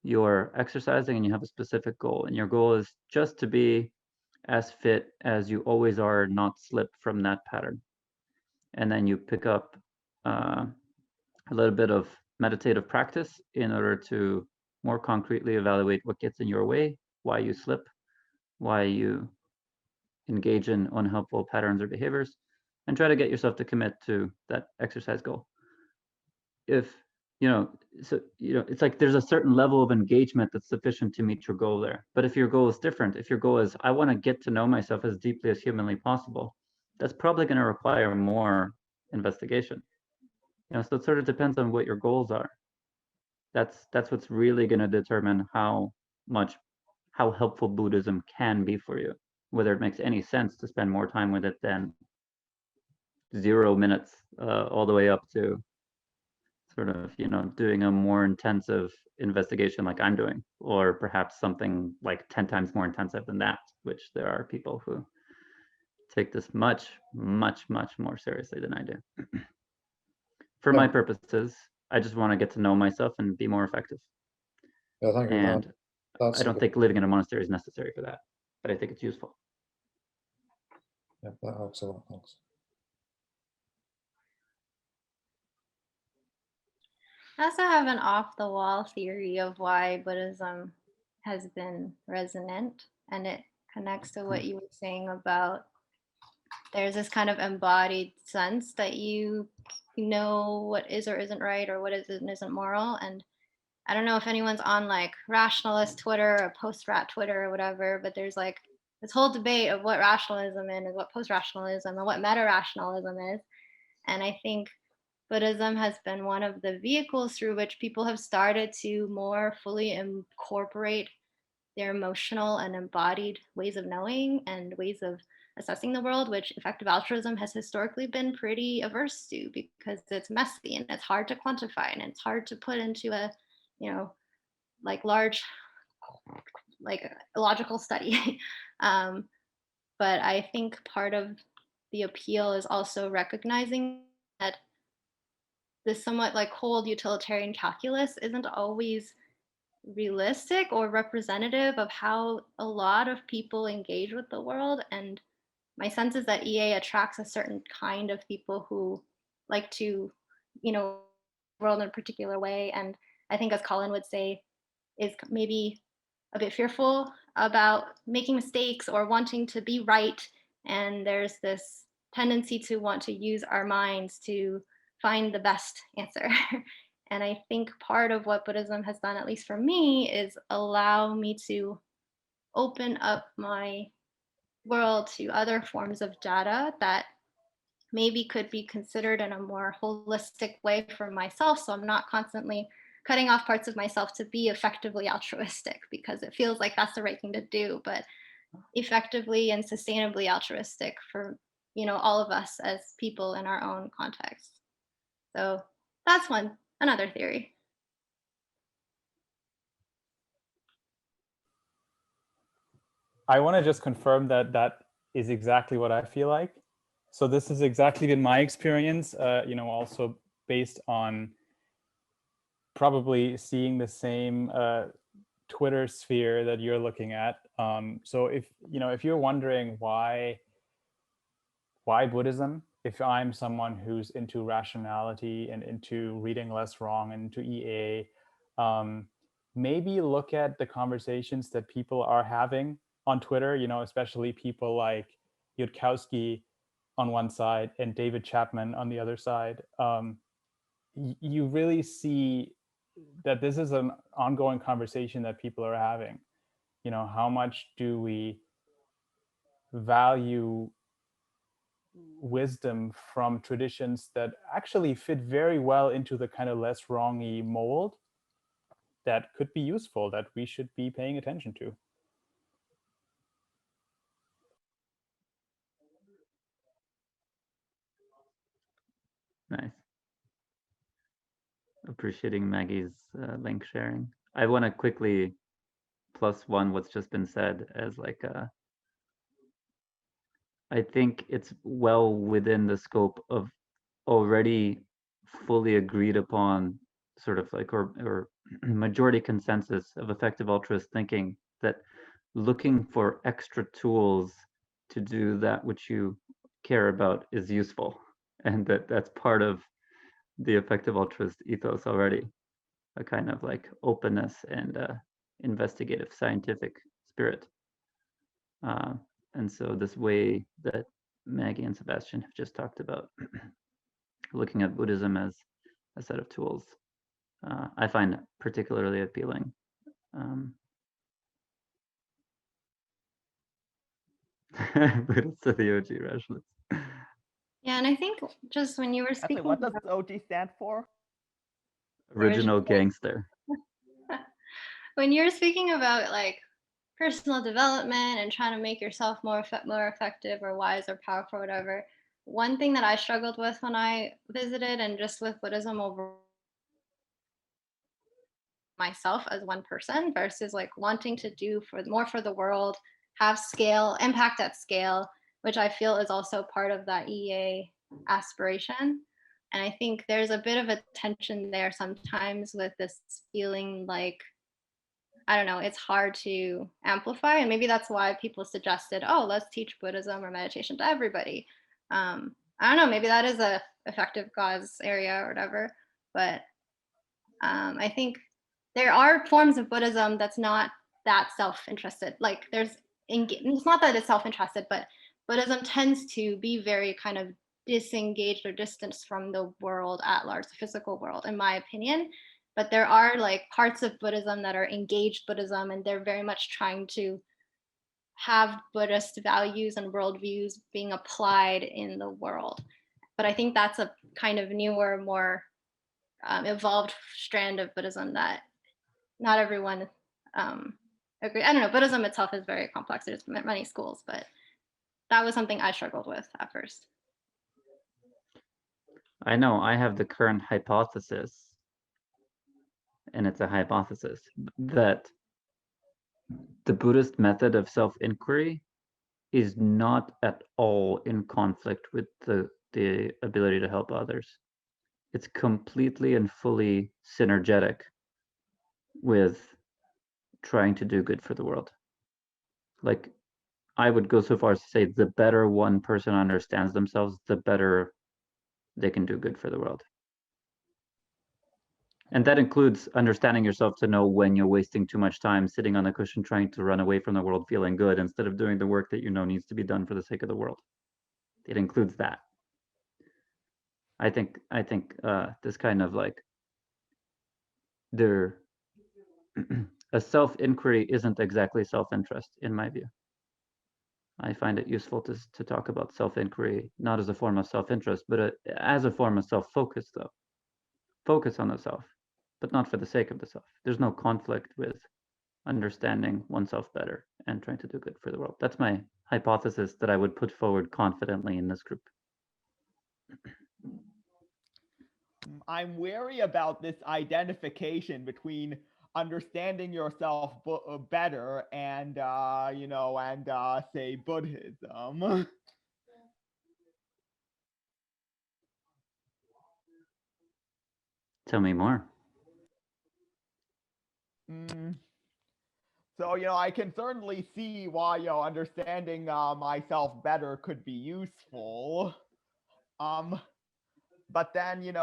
you're exercising and you have a specific goal, and your goal is just to be as fit as you always are, not slip from that pattern. And then you pick up a little bit of meditative practice in order to more concretely evaluate what gets in your way why you slip, why you engage in unhelpful patterns or behaviors, and try to get yourself to commit to that exercise goal. If it's like there's a certain level of engagement that's sufficient to meet your goal there. But if your goal is different, if your goal is I want to get to know myself as deeply as humanly possible, that's probably going to require more investigation. So it sort of depends on what your goals are. That's what's really going to determine how helpful Buddhism can be for you, whether it makes any sense to spend more time with it than 0 minutes all the way up to sort of doing a more intensive investigation like I'm doing, or perhaps something like 10 times more intensive than that, which there are people who take this much more seriously than I do. For my purposes, I just want to get to know myself and be more effective. Yeah, thank you. And I don't think living in a monastery is necessary for that, but I think it's useful. Yeah, that helps a lot. Thanks. I also have an off-the-wall theory of why Buddhism has been resonant, and it connects to what you were saying about there's this kind of embodied sense that you know what is or isn't right, or what is and isn't moral. And I don't know if anyone's on like rationalist Twitter or post-rat Twitter or whatever, but there's like this whole debate of what rationalism is, what post-rationalism, and what meta-rationalism is. And I think Buddhism has been one of the vehicles through which people have started to more fully incorporate their emotional and embodied ways of knowing and ways of assessing the world, which effective altruism has historically been pretty averse to, because it's messy and it's hard to quantify and it's hard to put into a, like large, like a logical study. But I think part of the appeal is also recognizing that this somewhat like cold utilitarian calculus isn't always realistic or representative of how a lot of people engage with the world. And my sense is that EA attracts a certain kind of people who like to, world in a particular way. And I think, as Colin would say, is maybe a bit fearful about making mistakes or wanting to be right. And there's this tendency to want to use our minds to find the best answer. And I think part of what Buddhism has done, at least for me, is allow me to open up my world to other forms of data that maybe could be considered in a more holistic way for myself. So I'm not constantly cutting off parts of myself to be effectively altruistic, because it feels like that's the right thing to do, but effectively and sustainably altruistic for, all of us as people in our own context. So that's another theory. I want to just confirm that that is exactly what I feel like. So this has exactly been my experience, also based on probably seeing the same Twitter sphere that you're looking at. So if you're wondering why Buddhism, if I'm someone who's into rationality and into reading less wrong and into EA, maybe look at the conversations that people are having on Twitter, especially people like Yudkowsky on one side and David Chapman on the other side. You really see that this is an ongoing conversation that people are having. How much do we value wisdom from traditions that actually fit very well into the kind of less wrongy mold that could be useful, that we should be paying attention to? Nice. Appreciating Maggie's link sharing. I want to quickly +1 what's just been said as like I think it's well within the scope of already fully agreed upon sort of like or majority consensus of effective altruist thinking that looking for extra tools to do that which you care about is useful, and that's part of the effective altruist ethos already, a kind of like openness and investigative scientific spirit. And so this way that Maggie and Sebastian have just talked about, looking at Buddhism as a set of tools, I find particularly appealing. Buddhists are the OG rationalists. Yeah, and I think just when you were Actually, speaking what does about OG stand for? Original gangster. when you're speaking about like personal development and trying to make yourself more effective or wise or powerful or whatever, one thing that I struggled with when I visited and just with Buddhism over myself as one person versus like wanting to do for more for the world, have scale, impact at scale, which I feel is also part of that EA aspiration. And I think there's a bit of a tension there sometimes with this feeling like, I don't know, it's hard to amplify. And maybe that's why people suggested, oh, let's teach Buddhism or meditation to everybody. I don't know, maybe that is a effective cause area or whatever. But I think there are forms of Buddhism that's not that self-interested. Like it's not that it's self-interested, but Buddhism tends to be very kind of disengaged or distanced from the world at large, the physical world, in my opinion. But there are like parts of Buddhism that are engaged Buddhism, and they're very much trying to have Buddhist values and worldviews being applied in the world. But I think that's a kind of newer, more evolved strand of Buddhism that not everyone agree. I don't know. Buddhism itself is very complex. There's many schools, but that was something I struggled with at first. I know I have the current hypothesis, and it's a hypothesis, that the Buddhist method of self-inquiry is not at all in conflict with the ability to help others. It's completely and fully synergetic with trying to do good for the world. Like, I would go so far as to say the better one person understands themselves, the better they can do good for the world. And that includes understanding yourself to know when you're wasting too much time sitting on a cushion trying to run away from the world feeling good instead of doing the work that you know needs to be done for the sake of the world. It includes that. I think this kind of like a self-inquiry isn't exactly self-interest in my view. I find it useful to talk about self-inquiry not as a form of self-interest, but as a form of self-focus though. Focus on the self, but not for the sake of the self. There's no conflict with understanding oneself better and trying to do good for the world. That's my hypothesis that I would put forward confidently in this group. I'm wary about this identification between understanding yourself better and say Buddhism. Tell me more. So, I can certainly see why, understanding myself better could be useful. But then,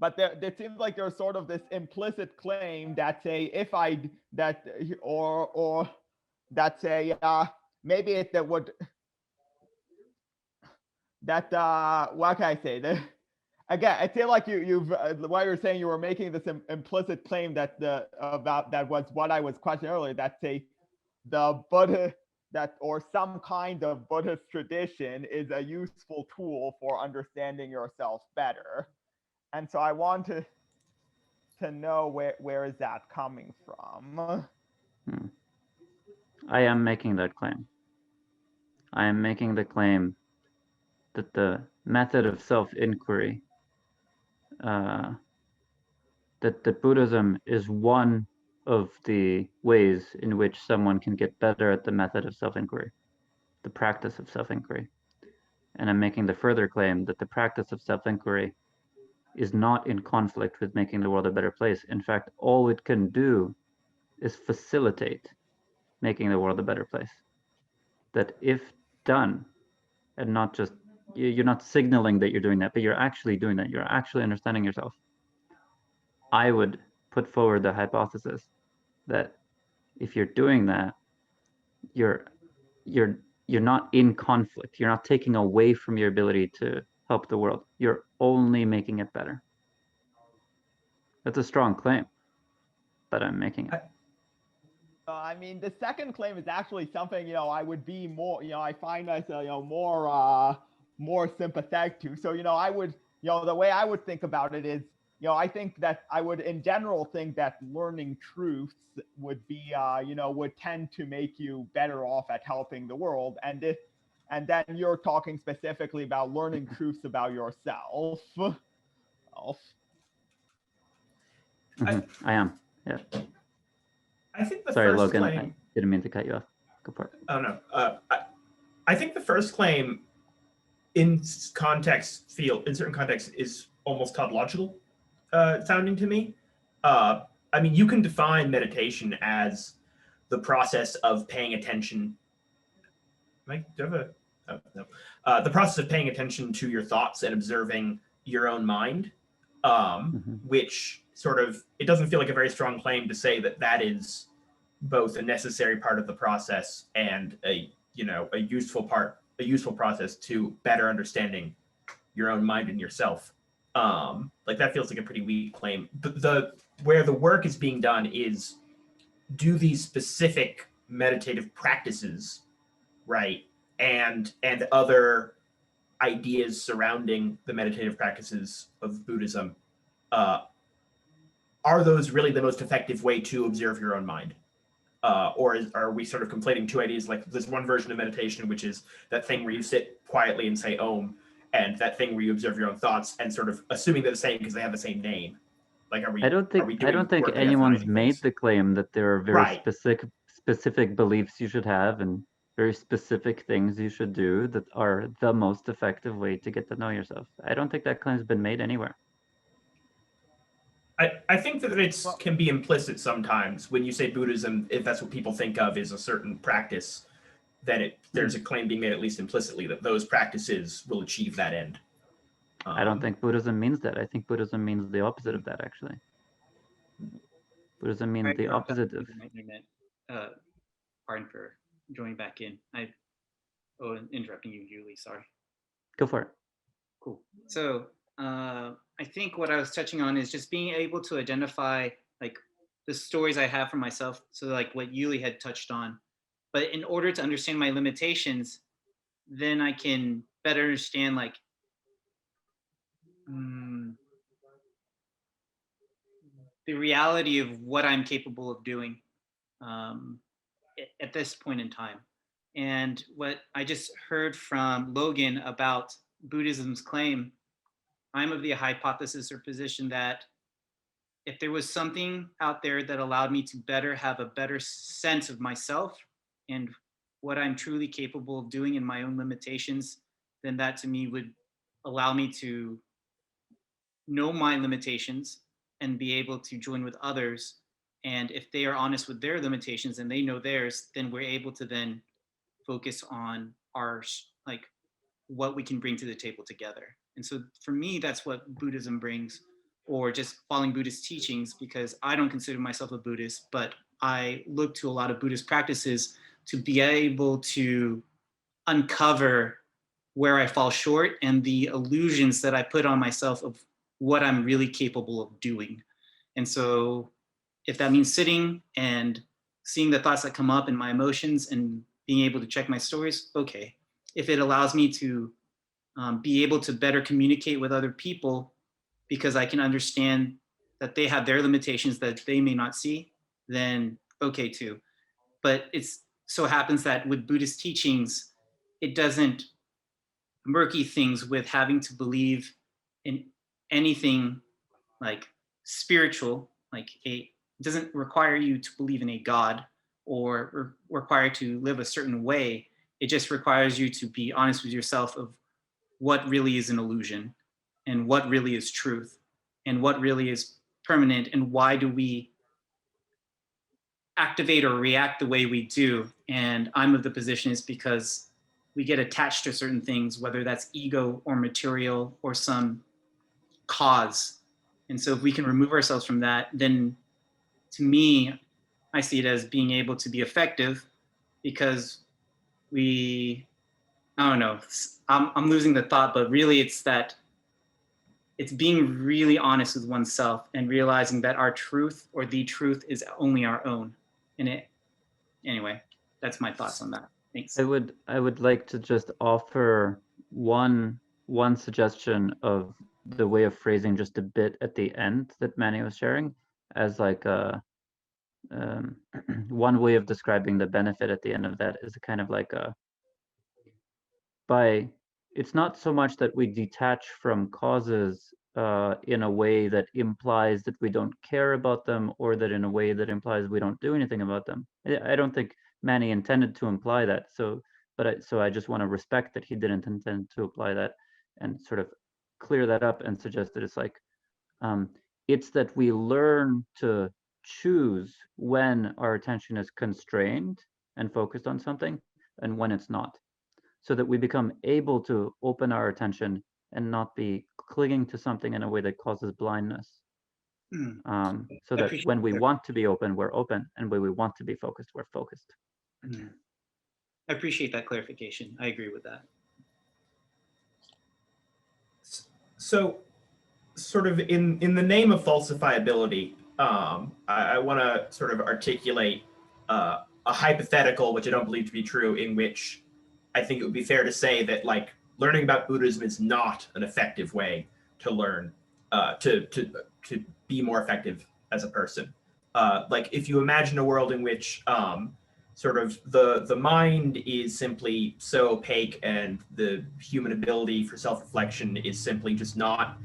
but there seems like there's sort of this implicit claim that say maybe it would what can I say? Again, I feel like you've while you're saying you were making this implicit claim that about that was what I was questioning earlier, that say the Buddha or some kind of Buddhist tradition is a useful tool for understanding yourself better. And so I want to know where is that coming from? I am making that claim. I am making the claim that the method of self-inquiry, that Buddhism is one of the ways in which someone can get better at the method of self-inquiry, the practice of self-inquiry. And I'm making the further claim that the practice of self-inquiry is not in conflict with making the world a better place. In fact, all it can do is facilitate making the world a better place. That if done, and not just, you're not signaling that you're doing that, but you're actually doing that, you're actually understanding yourself. I would put forward the hypothesis that if you're doing that, you're not in conflict. You're not taking away from your ability to help the world. You're only making it better. That's a strong claim, but I'm making it. I mean, the second claim is actually something, I would be more, I find myself, more sympathetic to. So, I would, the way I would think about it is, I think that I would in general think that learning truths would be, would tend to make you better off at helping the world. And then you're talking specifically about learning truths about yourself. I am. Yeah. I think the Sorry, first Logan. claim. I didn't mean to cut you off. Go for it. Oh no. I think the first claim, in certain contexts, is almost tautological sounding to me. I mean, you can define meditation as the process of paying attention. Do I have a? Oh, no. The process of paying attention to your thoughts and observing your own mind, which sort of, it doesn't feel like a very strong claim to say that that is both a necessary part of the process and a useful process to better understanding your own mind and yourself. Like that feels like a pretty weak claim. Where the work is being done is do these specific meditative practices, right? And other ideas surrounding the meditative practices of Buddhism, are those really the most effective way to observe your own mind? Or are we sort of conflating two ideas? Like there's one version of meditation, which is that thing where you sit quietly and say Om, and that thing where you observe your own thoughts and sort of assuming they're the same because they have the same name. Like, I don't think anyone's made the claim that there are very specific beliefs you should have and very specific things you should do that are the most effective way to get to know yourself. I don't think that claim's been made anywhere. I think that it can be implicit sometimes when you say Buddhism, if that's what people think of is a certain practice, then there's a claim being made at least implicitly that those practices will achieve that end. I don't think Buddhism means that. I think Buddhism means the opposite of that, actually. Buddhism means the opposite of. Pardon for joining back in. Interrupting you, Yuli. Sorry. Go for it. Cool. So I think what I was touching on is just being able to identify like the stories I have for myself. So like what Yuli had touched on. But in order to understand my limitations, then I can better understand like the reality of what I'm capable of doing at this point in time. And what I just heard from Logan about Buddhism's claim, I'm of the hypothesis or position that if there was something out there that allowed me to have a better sense of myself and what I'm truly capable of doing in my own limitations, then that to me would allow me to know my limitations and be able to join with others. And if they are honest with their limitations and they know theirs, then we're able to then focus on our, like, what we can bring to the table together. And so for me, that's what Buddhism brings, or just following Buddhist teachings, because I don't consider myself a Buddhist, but I look to a lot of Buddhist practices to be able to uncover where I fall short and the illusions that I put on myself of what I'm really capable of doing. And so if that means sitting and seeing the thoughts that come up and my emotions and being able to check my stories, okay. If it allows me to be able to better communicate with other people because I can understand that they have their limitations that they may not see, then okay too. But it's so happens that with Buddhist teachings, it doesn't murky things with having to believe in anything like spiritual, like it doesn't require you to believe in a God or require to live a certain way. It just requires you to be honest with yourself of what really is an illusion and what really is truth and what really is permanent and why do we activate or react the way we do. And I'm of the position is because we get attached to certain things, whether that's ego or material or some cause. And so if we can remove ourselves from that, then to me, I see it as being able to be effective because I don't know, I'm losing the thought, but really it's that it's being really honest with oneself and realizing that our truth or the truth is only our own. Anyway, that's my thoughts on that. Thanks. I would like to just offer one suggestion of the way of phrasing just a bit at the end that Manny was sharing as like a one way of describing the benefit at the end of that is kind of like it's not so much that we detach from causes in a way that implies that we don't care about them, or that in a way that implies we don't do anything about them. I don't think Manny intended to imply that. So I just want to respect that he didn't intend to apply that, and sort of clear that up and suggest that it's like it's that we learn to choose when our attention is constrained and focused on something and when it's not, so that we become able to open our attention and not be clinging to something in a way that causes blindness. So that when we want to be open, we're open, and when we want to be focused, we're focused. I appreciate that clarification. I agree with that. So, sort of in the name of falsifiability, I want to sort of articulate a hypothetical, which I don't believe to be true, in which I think it would be fair to say that like learning about Buddhism is not an effective way to learn to be more effective as a person. Like if you imagine a world in which sort of the mind is simply so opaque and the human ability for self-reflection is simply just not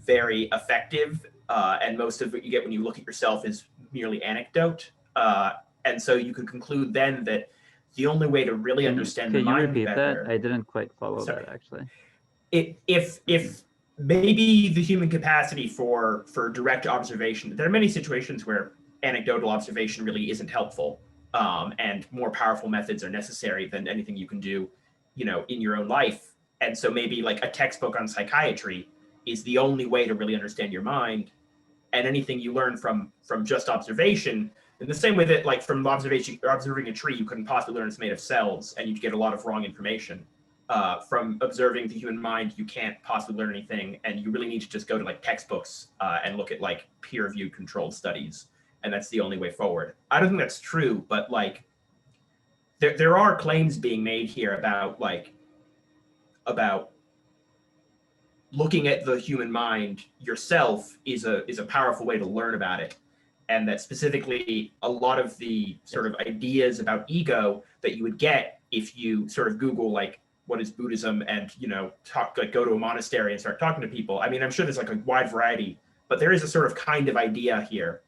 very effective, and most of what you get when you look at yourself is merely anecdote, and so you could conclude then that the only way to really understand the mind better. Can you repeat that? I didn't quite follow that actually. If maybe the human capacity for direct observation, there are many situations where anecdotal observation really isn't helpful, and more powerful methods are necessary than anything you can do, in your own life. And so maybe like a textbook on psychiatry is the only way to really understand your mind, and anything you learn from just observation, in the same way that like from observing a tree, you couldn't possibly learn it's made of cells and you'd get a lot of wrong information. From observing the human mind, you can't possibly learn anything, and you really need to just go to like textbooks and look at like peer-reviewed controlled studies, and that's the only way forward. I don't think that's true, but like there are claims being made here about looking at the human mind yourself is a powerful way to learn about it, and that specifically a lot of the sort of ideas about ego that you would get if you sort of Google like what is Buddhism and go to a monastery and start talking to people. I mean, I'm sure there's like a wide variety, but there is a sort of kind of idea here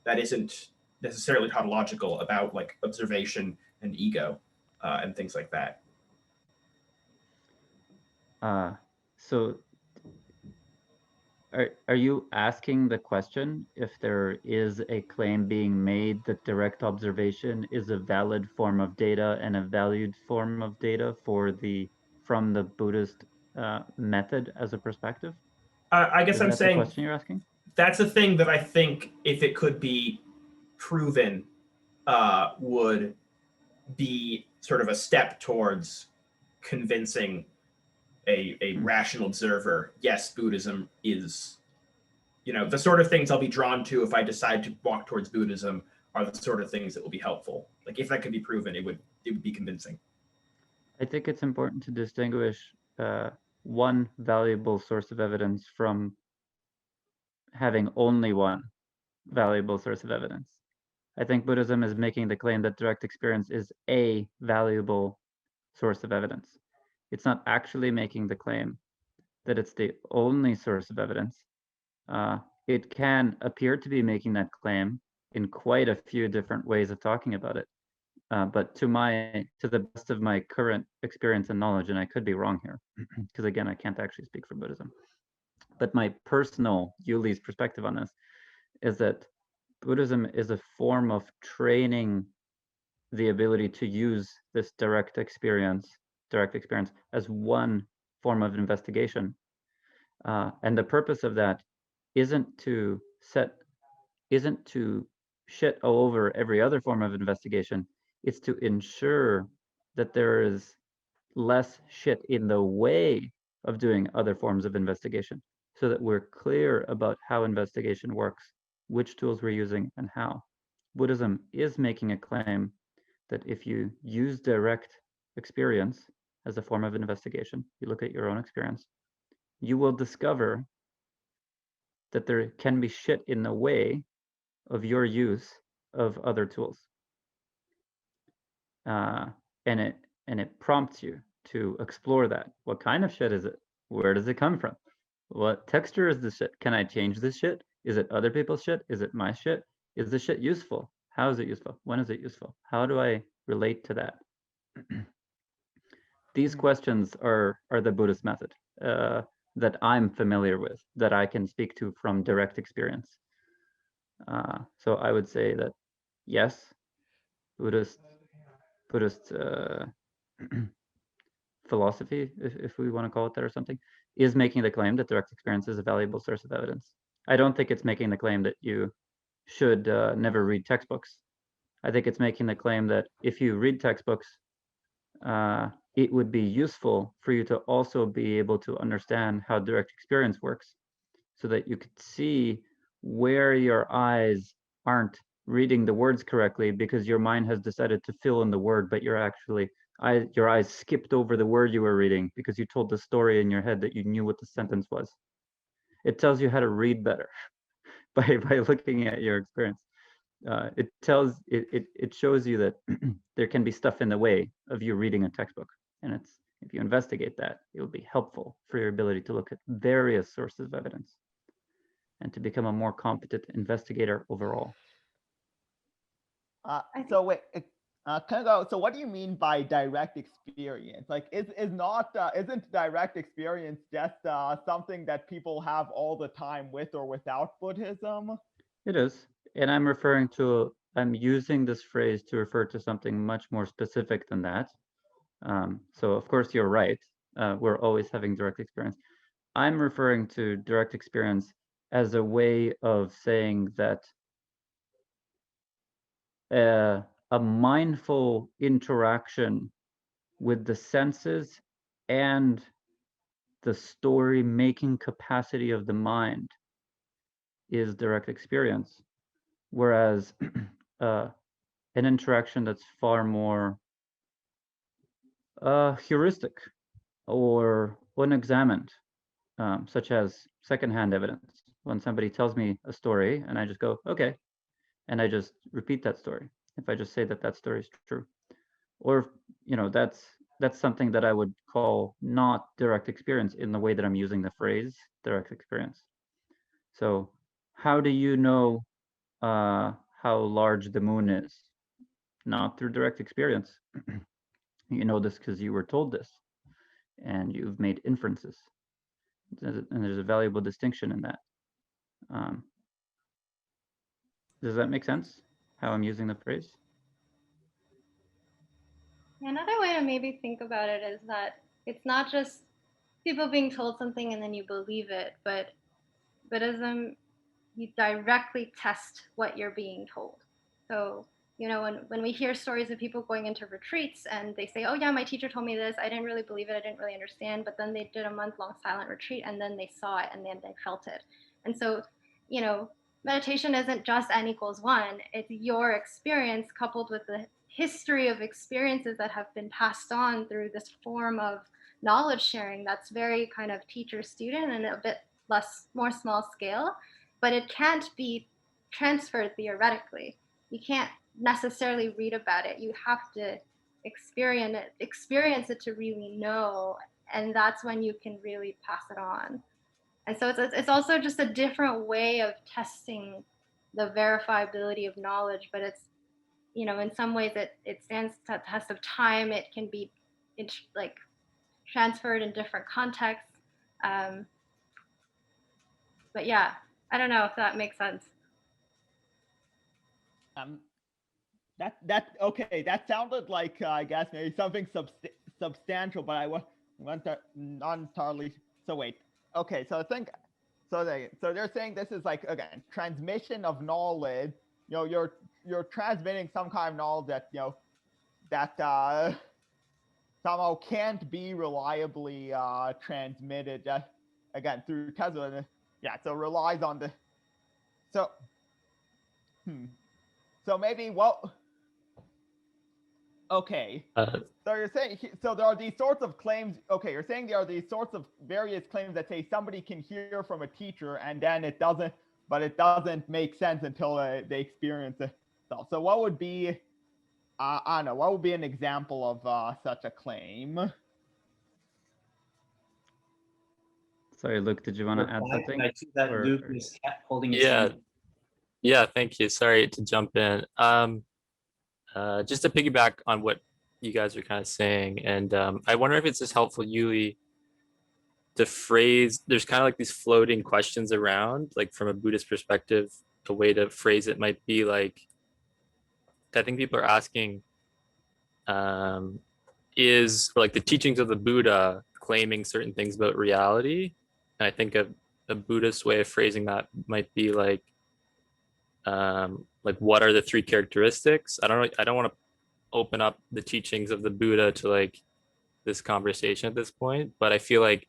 that isn't necessarily tautological about like observation and ego and things like that. So are you asking the question if there is a claim being made that direct observation is a valid form of data and a valued form of data from the Buddhist method as a perspective? I guess I'm saying the question you're asking? That's a thing that I think, if it could be proven, would be sort of a step towards convincing a rational observer, yes, Buddhism is, the sort of things I'll be drawn to if I decide to walk towards Buddhism are the sort of things that will be helpful. Like if that could be proven, it would be convincing. I think it's important to distinguish one valuable source of evidence from having only one valuable source of evidence. I think Buddhism is making the claim that direct experience is a valuable source of evidence. It's not actually making the claim that it's the only source of evidence. It can appear to be making that claim in quite a few different ways of talking about it. But to the best of my current experience and knowledge, and I could be wrong here, because again, I can't actually speak for Buddhism, but my personal Yuli's perspective on this is that Buddhism is a form of training the ability to use this direct experience as one form of investigation. And the purpose of that isn't to shit all over every other form of investigation. It's to ensure that there is less shit in the way of doing other forms of investigation, so that we're clear about how investigation works, which tools we're using, and how. Buddhism is making a claim that if you use direct experience as a form of investigation, you look at your own experience, you will discover that there can be shit in the way of your use of other tools. And it prompts you to explore that. What kind of shit is it? Where does it come from? What texture is this shit? Can I change this shit? Is it other people's shit? Is it my shit? Is this shit useful? How is it useful? When is it useful? How do I relate to that? These questions are the Buddhist method that I'm familiar with, that I can speak to from direct experience. So I would say that yes, Buddhist philosophy, if we want to call it that or something, is making the claim that direct experience is a valuable source of evidence. I don't think it's making the claim that you should never read textbooks. I think it's making the claim that if you read textbooks, it would be useful for you to also be able to understand how direct experience works, so that you could see where your eyes aren't reading the words correctly because your mind has decided to fill in the word, but your eyes skipped over the word you were reading because you told the story in your head that you knew what the sentence was. It tells you how to read better by looking at your experience. It shows you that there can be stuff in the way of you reading a textbook, and if you investigate that, it will be helpful for your ability to look at various sources of evidence and to become a more competent investigator overall. So wait, can I go? So what do you mean by direct experience? Like, isn't direct experience just something that people have all the time with or without Buddhism? It is, and I'm using this phrase to refer to something much more specific than that. So of course you're right. We're always having direct experience. I'm referring to direct experience as a way of saying that a mindful interaction with the senses and the story making capacity of the mind is direct experience, whereas an interaction that's far more heuristic or unexamined, such as secondhand evidence. When somebody tells me a story and I just go, okay, and I just repeat that story. If I just say that story is true, or that's something that I would call not direct experience in the way that I'm using the phrase direct experience. So how do you know how large the moon is? Not through direct experience. You know this because you were told this, and you've made inferences. And there's a valuable distinction in that. Does that make sense, how I'm using the phrase? Another way to maybe think about it is that it's not just people being told something and then you believe it, but Buddhism, you directly test what you're being told. So, when we hear stories of people going into retreats and they say, oh yeah, my teacher told me this, I didn't really believe it, I didn't really understand, but then they did a month-long silent retreat and then they saw it and then they felt it. And so, meditation isn't just N=1, it's your experience coupled with the history of experiences that have been passed on through this form of knowledge sharing that's very kind of teacher-student and a bit more small scale, but it can't be transferred theoretically. You can't necessarily read about it. You have to experience it to really know, and that's when you can really pass it on. And so it's also just a different way of testing the verifiability of knowledge, but it's, in some ways it stands the test of time. It can be like transferred in different contexts. But yeah, I don't know if that makes sense. Okay. That sounded like I guess maybe something substantial, but I wasn't not entirely. So wait. Okay, so I think so they're saying this is like, again, transmission of knowledge. You're you're transmitting some kind of knowledge that that somehow can't be reliably transmitted again through Tesla. Yeah, so relies on the so so maybe okay. So you're saying so there are these sorts of claims. Okay, you're saying there are these sorts of various claims that say somebody can hear from a teacher and then it doesn't, but it doesn't make sense until they experience it. So what would be, I don't know, what would be an example of such a claim? Sorry, Luke, did you want to add something? I see that Or- Luke was holding his Yeah. hand. Yeah, thank you. Sorry to jump in. Just to piggyback on what you guys are kind of saying, and I wonder if it's just helpful, Yuli, to phrase, there's kind of like these floating questions around, like from a Buddhist perspective, a way to phrase it might be like, I think people are asking, is like the teachings of the Buddha claiming certain things about reality? And I think a Buddhist way of phrasing that might be like what are the three characteristics? I don't want to open up the teachings of the Buddha to like this conversation at this point, but I feel like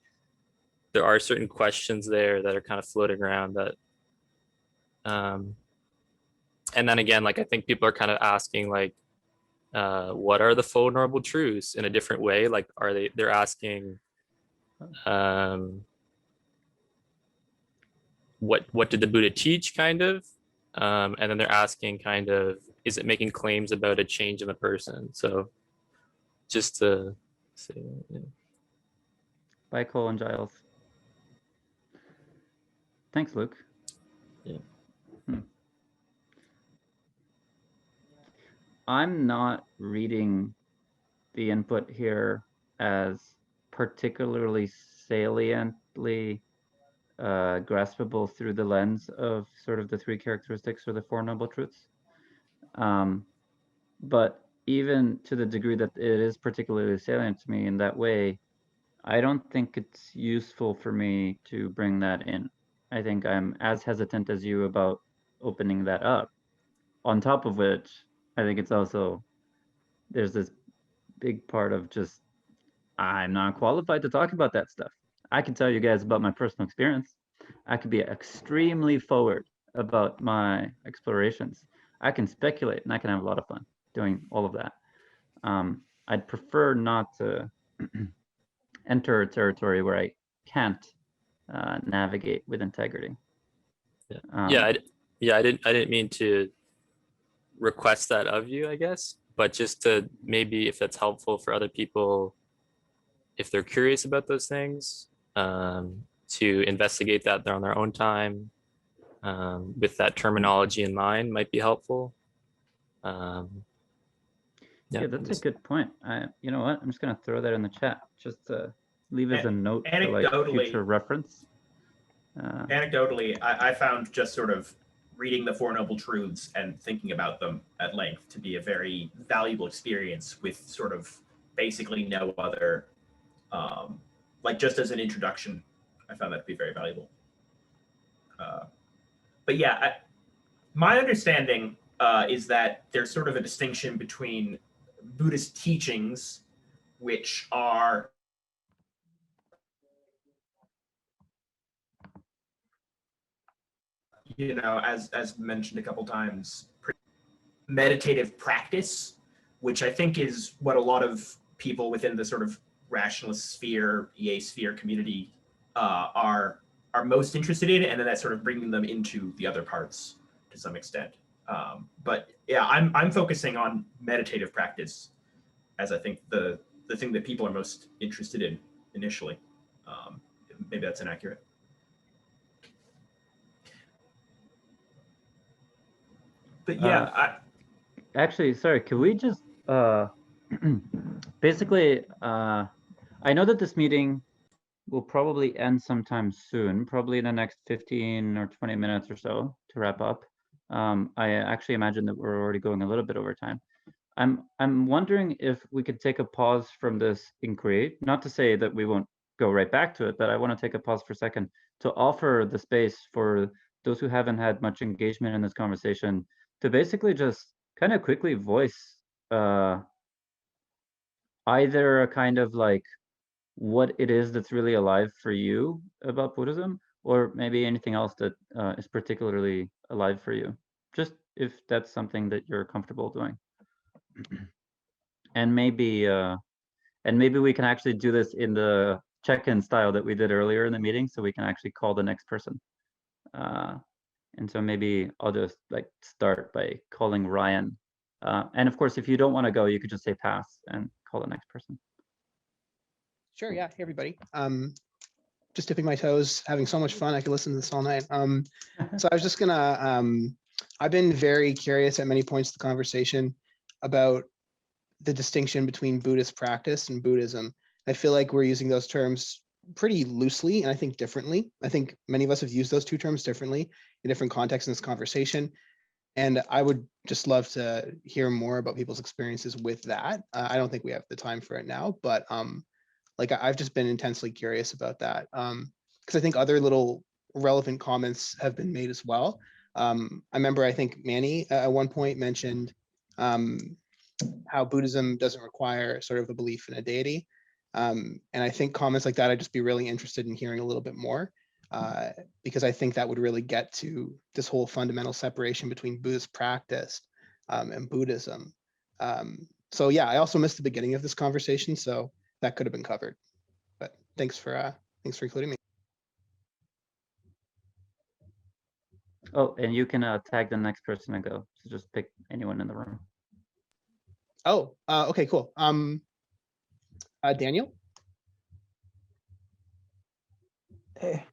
there are certain questions there that are kind of floating around that and then again, like I think people are kind of asking like what are the Four Noble Truths in a different way? Like they're asking what did the Buddha teach, kind of, and then they're asking kind of, is it making claims about a change in the person? So just to say, yeah. Bye, Colin Giles. Thanks, Luke. Yeah. I'm not reading the input here as particularly saliently graspable through the lens of sort of the three characteristics or the Four Noble Truths. But even to the degree that it is particularly salient to me in that way, I don't think it's useful for me to bring that in. I think I'm as hesitant as you about opening that up. On top of which, I think it's also, there's this big part of just, I'm not qualified to talk about that stuff. I can tell you guys about my personal experience. I could be extremely forward about my explorations. I can speculate and I can have a lot of fun doing all of that. I'd prefer not to enter a territory where I can't navigate with integrity. I didn't mean to request that of you, I guess, but just to maybe, if that's helpful for other people, if they're curious about those things, to investigate that on their own time, with that terminology in mind, might be helpful. Yeah, that's a good point. You know what? I'm just going to throw that in the chat just to leave as a note for like future reference. Anecdotally, I found just sort of reading the Four Noble Truths and thinking about them at length to be a very valuable experience with sort of basically no other, like just as an introduction, I found that to be very valuable. But yeah, my understanding is that there's sort of a distinction between Buddhist teachings, which are as mentioned a couple times, meditative practice, which I think is what a lot of people within the sort of rationalist sphere, EA sphere community are most interested in, and then that's sort of bringing them into the other parts to some extent. But yeah, I'm focusing on meditative practice as I think the thing that people are most interested in initially. Maybe that's inaccurate. But yeah, actually, sorry, can we just basically, I know that this meeting will probably end sometime soon, probably in the next 15 or 20 minutes or so to wrap up. I actually imagine that we're already going a little bit over time. I'm wondering if we could take a pause from this inquiry, not to say that we won't go right back to it, but I want to take a pause for a second to offer the space for those who haven't had much engagement in this conversation to basically just kind of quickly voice either a kind of like what it is that's really alive for you about Buddhism, or maybe anything else that is particularly alive for you. Just if that's something that you're comfortable doing. And maybe we can actually do this in the check-in style that we did earlier in the meeting, so we can actually call the next person. And so maybe I'll just like start by calling Ryan. And of course, if you don't want to go, you could just say pass and call the next person. Sure, yeah. Hey, everybody. Just dipping my toes, having so much fun. I could listen to this all night. So I was just gonna, I've been very curious at many points of the conversation about the distinction between Buddhist practice and Buddhism. I feel like we're using those terms pretty loosely and I think differently. I think many of us have used those two terms differently in different contexts in this conversation. And I would just love to hear more about people's experiences with that. I don't think we have the time for it now, but like I've just been intensely curious about that because I think other little relevant comments have been made as well. I remember I think Manny at one point mentioned how Buddhism doesn't require sort of a belief in a deity. And I think comments like that, I'd just be really interested in hearing a little bit more because I think that would really get to this whole fundamental separation between Buddhist practice and Buddhism. So yeah, I also missed the beginning of this conversation, so that could have been covered. But thanks for including me. Oh, and you can tag the next person and go. So just pick anyone in the room. Oh, okay, cool. Daniel? Hey.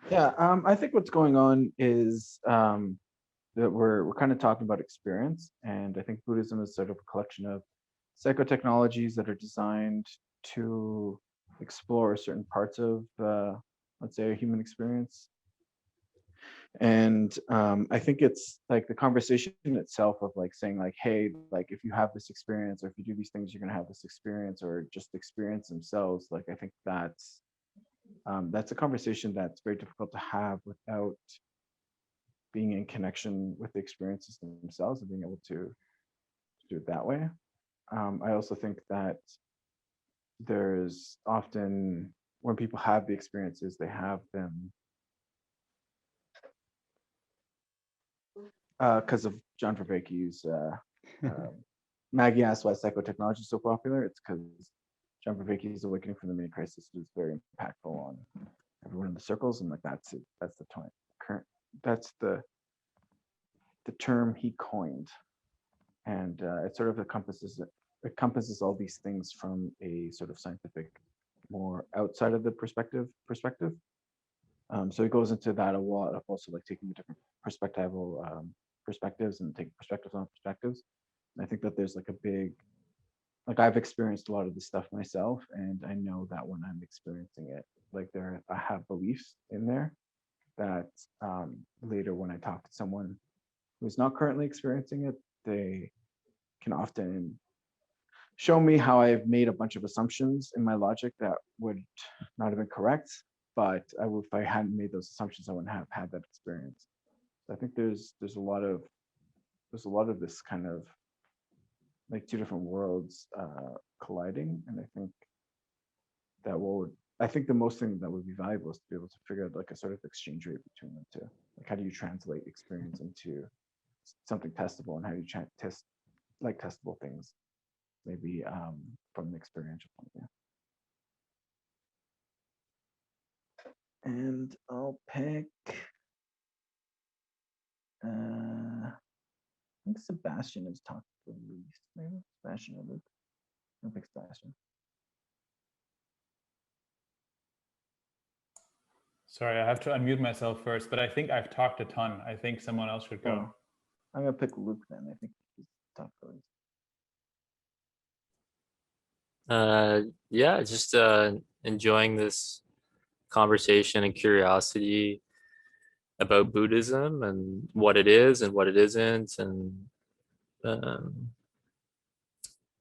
Yeah, I think what's going on is that we're kind of talking about experience, and I think Buddhism is sort of a collection of psychotechnologies that are designed to explore certain parts of, let's say, a human experience. And I think it's like the conversation itself of like saying like, hey, like if you have this experience or if you do these things, you're gonna have this experience, or just experience themselves. Like I think that's a conversation that's very difficult to have without being in connection with the experiences themselves and being able to do it that way. I also think that there's often, when people have the experiences, they have them because of John Vervaeke's Maggie asked why psychotechnology is so popular. It's because John Vervaeke's Awakening from the Mini Crisis was very impactful on everyone in the circles, and like that's it. That's the current. That's the term he coined, and it sort of encompasses all these things from a sort of scientific, more outside of the perspective. So it goes into that a lot of also like taking the different perspectives and taking perspectives on perspectives. And I think that there's like a big, like I've experienced a lot of this stuff myself, and I know that when I'm experiencing it, like I have beliefs in there that later when I talk to someone who's not currently experiencing it, they can often show me how I've made a bunch of assumptions in my logic that would not have been correct, but if I hadn't made those assumptions, I wouldn't have had that experience. So I think there's a lot of this kind of like two different worlds colliding, and I think the most thing that would be valuable is to be able to figure out like a sort of exchange rate between them two. Like how do you translate experience into something testable, and how do you test like testable things maybe from the experiential point of view. And I'll pick I think Sebastian has talked the least, maybe Sebastian or Luke. I'll pick Sebastian. Sorry, I have to unmute myself first, but I think I've talked a ton. I think someone else should go. Oh, I'm gonna pick Luke then. I think he's talked the least. Yeah, just enjoying this conversation and curiosity about Buddhism and what it is and what it isn't, and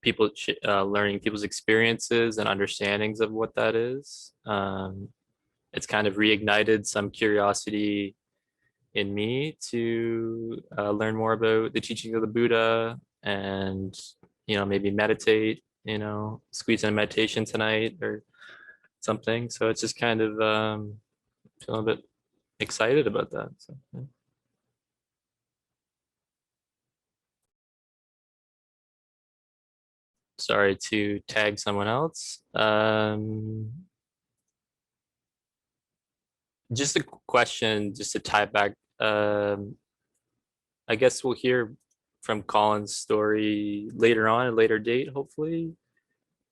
people learning people's experiences and understandings of what that is. It's kind of reignited some curiosity in me to learn more about the teaching of the Buddha and, maybe meditate, squeeze in a meditation tonight or something. So it's just kind of feeling a bit excited about that. So, yeah. Sorry to tag someone else. Just a question, just to tie it back. I guess we'll hear from Colin's story later on, at a later date, hopefully.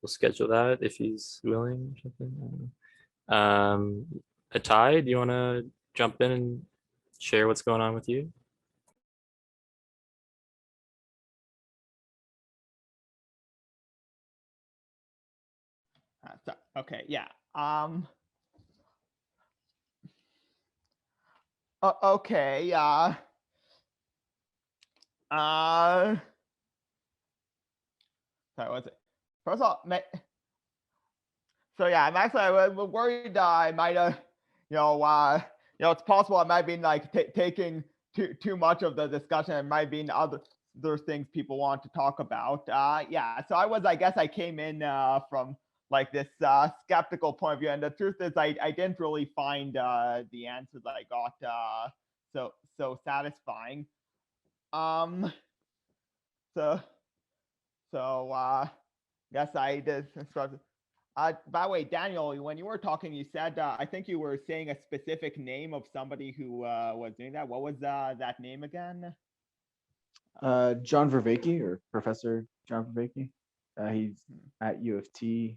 We'll schedule that if he's willing or something. Atai, do you want to jump in and share what's going on with you? Okay, yeah. Okay, sorry, what's it? First of all, so yeah, I'm actually worried I might have, it's possible I might be like taking too much of the discussion. It might be other things people want to talk about. Yeah, so I guess I came in from like this skeptical point of view, and the truth is I didn't really find the answers that I got so satisfying. So guess I did. By the way, Daniel, when you were talking, you said I think you were saying a specific name of somebody who was doing that. What was that name again? John Vervaeke, or Professor John Vervaeke. He's at U of T.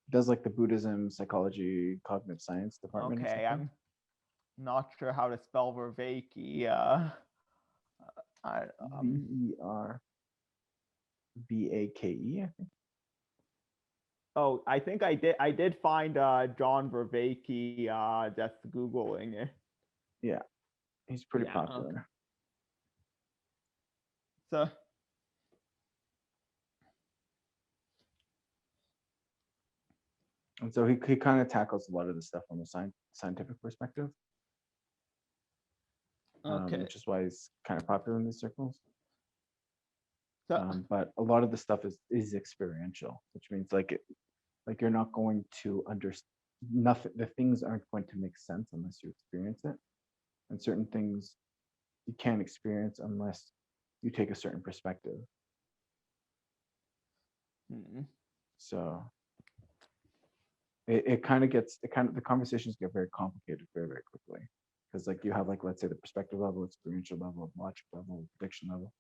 He does like the Buddhism, psychology, cognitive science department. Okay, I'm not sure how to spell Vervaeke. Verbake, I think. Oh, I think I did find John Vervaeke just Googling it. Yeah, he's pretty popular. Okay. So and so he kind of tackles a lot of the stuff from a scientific perspective. Okay. Which is why he's kind of popular in these circles. So, but a lot of the stuff is experiential, which means like you're not going to understand nothing. The things aren't going to make sense unless you experience it, and certain things you can't experience unless you take a certain perspective. So the conversations get very complicated very, very quickly, because like you have like, let's say, the perspective level, experiential level, logic level, prediction level.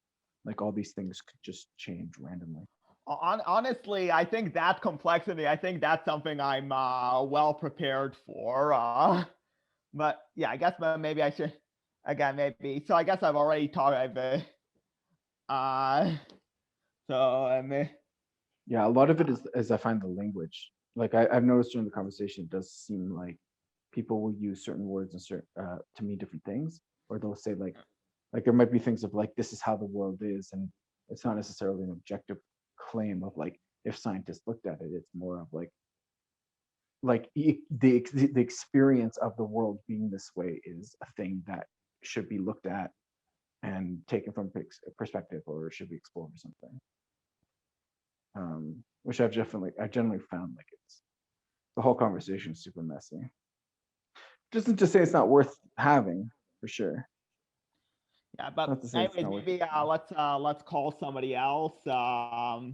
Like all these things could just change randomly. Honestly, I think that complexity, I think that's something I'm well prepared for. But yeah, I guess maybe I should, again, maybe. So I guess I've already talked about yeah, a lot of it is I find the language. Like I've noticed during the conversation, it does seem like people will use certain words and to mean different things, or they'll say like there might be things of like, this is how the world is, and it's not necessarily an objective claim of like, if scientists looked at it, it's more of like the experience of the world being this way is a thing that should be looked at and taken from perspective, or should be explored or something. Which I generally found like the whole conversation is super messy. Just to say it's not worth having, for sure. Yeah, but anyways, maybe let's call somebody else. Yeah.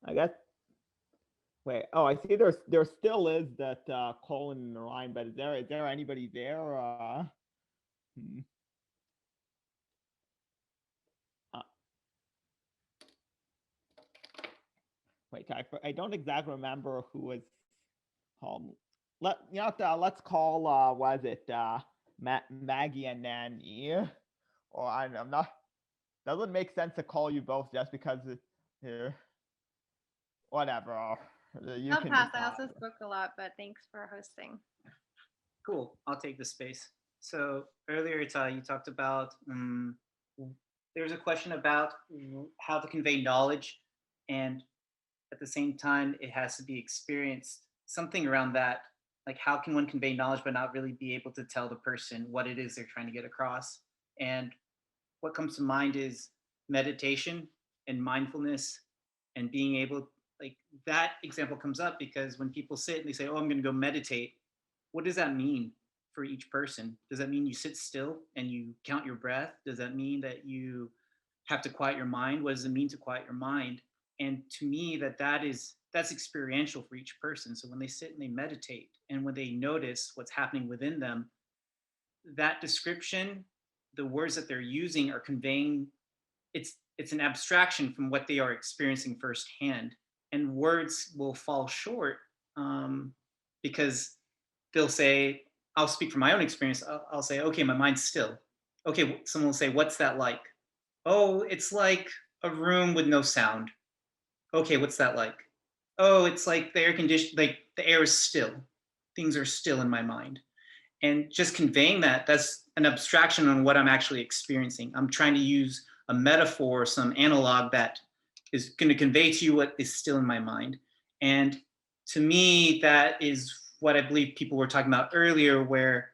I guess. Wait. Oh, I see. There still is that Colin in the line, but is there anybody there? Wait, I don't exactly remember who was called. Let's call was it Maggie and Nanny, or I'm not. Doesn't make sense to call you both just because whatever. You I'll can pass. I decide. also spoke a lot, but thanks for hosting. Cool. I'll take the space. So earlier, you talked about there's a question about how to convey knowledge, and at the same time, it has to be experienced. Something around that. like how can one convey knowledge but not really be able to tell the person what it is they're trying to get across? And what comes to mind is meditation and mindfulness and being able, like that example comes up because when people sit and they say, oh, I'm going to go meditate, what does that mean for each person? Does that mean you sit still and you count your breath? Does that mean that you have to quiet your mind? What does it mean to quiet your mind? And to me, that's experiential for each person. So when they sit and they meditate and when they notice what's happening within them, that description, the words that they're using are conveying, it's an abstraction from what they are experiencing firsthand. And words will fall short because they'll say, I'll speak from my own experience. I'll say, okay, my mind's still. Okay, someone will say, what's that like? Oh, it's like a room with no sound. Okay, what's that like? Oh, it's like the air condition, like the air is still. Things are still in my mind. And just conveying that's an abstraction on what I'm actually experiencing. I'm trying to use a metaphor, some analog that is going to convey to you what is still in my mind. And to me, that is what I believe people were talking about earlier, where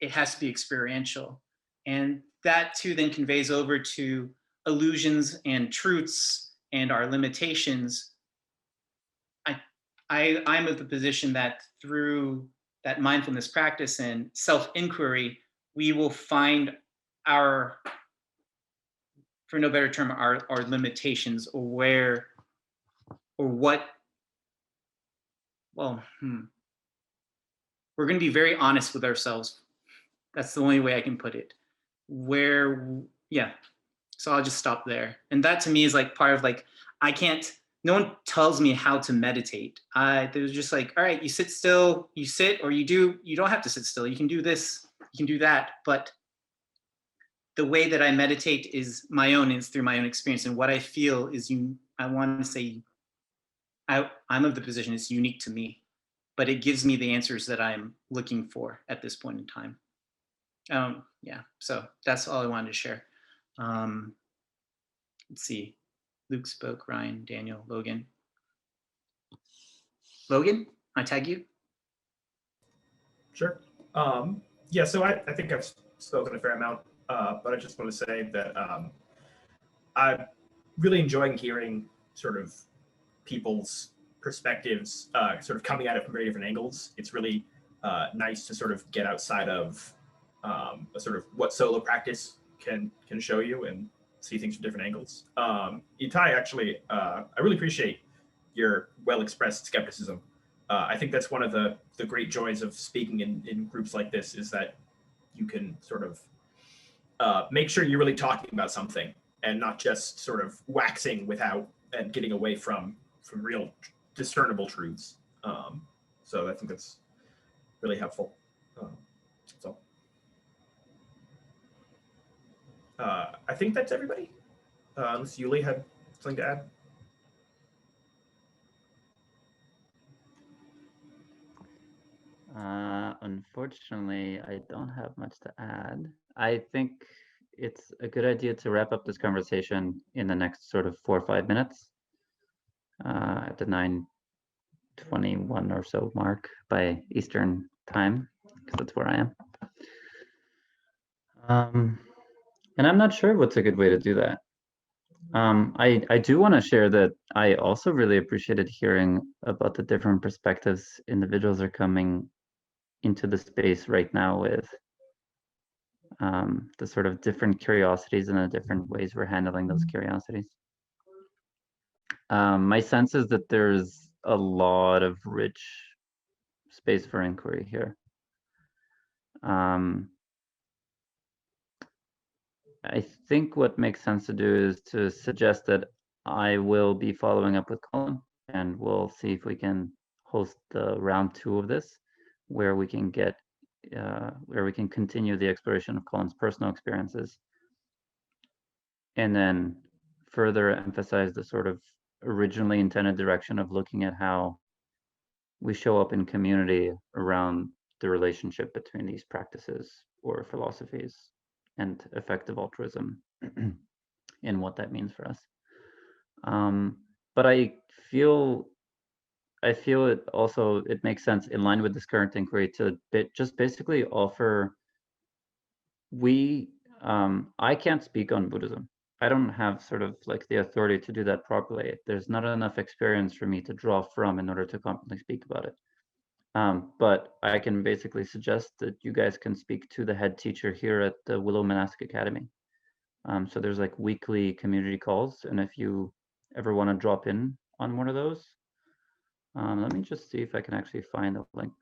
it has to be experiential. And that too then conveys over to illusions and truths and our limitations. I'm of the position that through that mindfulness practice and self-inquiry, we will find our, for no better term, our limitations, or where, or what, well, we're going to be very honest with ourselves. That's the only way I can put it. Yeah. So I'll just stop there. And that to me is like part of like, no one tells me how to meditate. There's just like, all right, you sit still, you sit, or you don't have to sit still. You can do this, you can do that. But the way that I meditate is my own, it's through my own experience. And what I feel is, I want to say, I'm of the position it's unique to me, but it gives me the answers that I'm looking for at this point in time. Yeah, so that's all I wanted to share. Let's see. Luke spoke, Ryan, Daniel, Logan. Logan, I tag you? Sure. Yeah, so I think I've spoken a fair amount, but I just want to say that I'm really enjoying hearing sort of people's perspectives sort of coming at it from very different angles. It's really nice to sort of get outside of a sort of what solo practice can show you and see things from different angles. Itai, actually, I really appreciate your well-expressed skepticism. I think that's one of the great joys of speaking in groups like this, is that you can sort of make sure you're really talking about something and not just sort of waxing without and getting away from real discernible truths. So I think that's really helpful. So I think that's everybody. Unless Yuli had something to add. Unfortunately, I don't have much to add. I think it's a good idea to wrap up this conversation in the next sort of 4 or 5 minutes at the 9:21 or so mark by Eastern time, because that's where I am. And I'm not sure what's a good way to do that. I do want to share that I also really appreciated hearing about the different perspectives individuals are coming into the space right now with, the sort of different curiosities and the different ways we're handling those curiosities. My sense is that there's a lot of rich space for inquiry here. I think what makes sense to do is to suggest that I will be following up with Colin, and we'll see if we can host the round 2 of this, where we can continue the exploration of Colin's personal experiences, and then further emphasize the sort of originally intended direction of looking at how we show up in community around the relationship between these practices or philosophies and effective altruism and what that means for us. But I feel I feel it also, it makes sense in line with this current inquiry to just basically offer, I can't speak on Buddhism. I don't have sort of like the authority to do that properly. There's not enough experience for me to draw from in order to competently speak about it. But I can basically suggest that you guys can speak to the head teacher here at the Willow Monastic Academy. So there's like weekly community calls, and if you ever want to drop in on one of those, let me just see if I can actually find a link.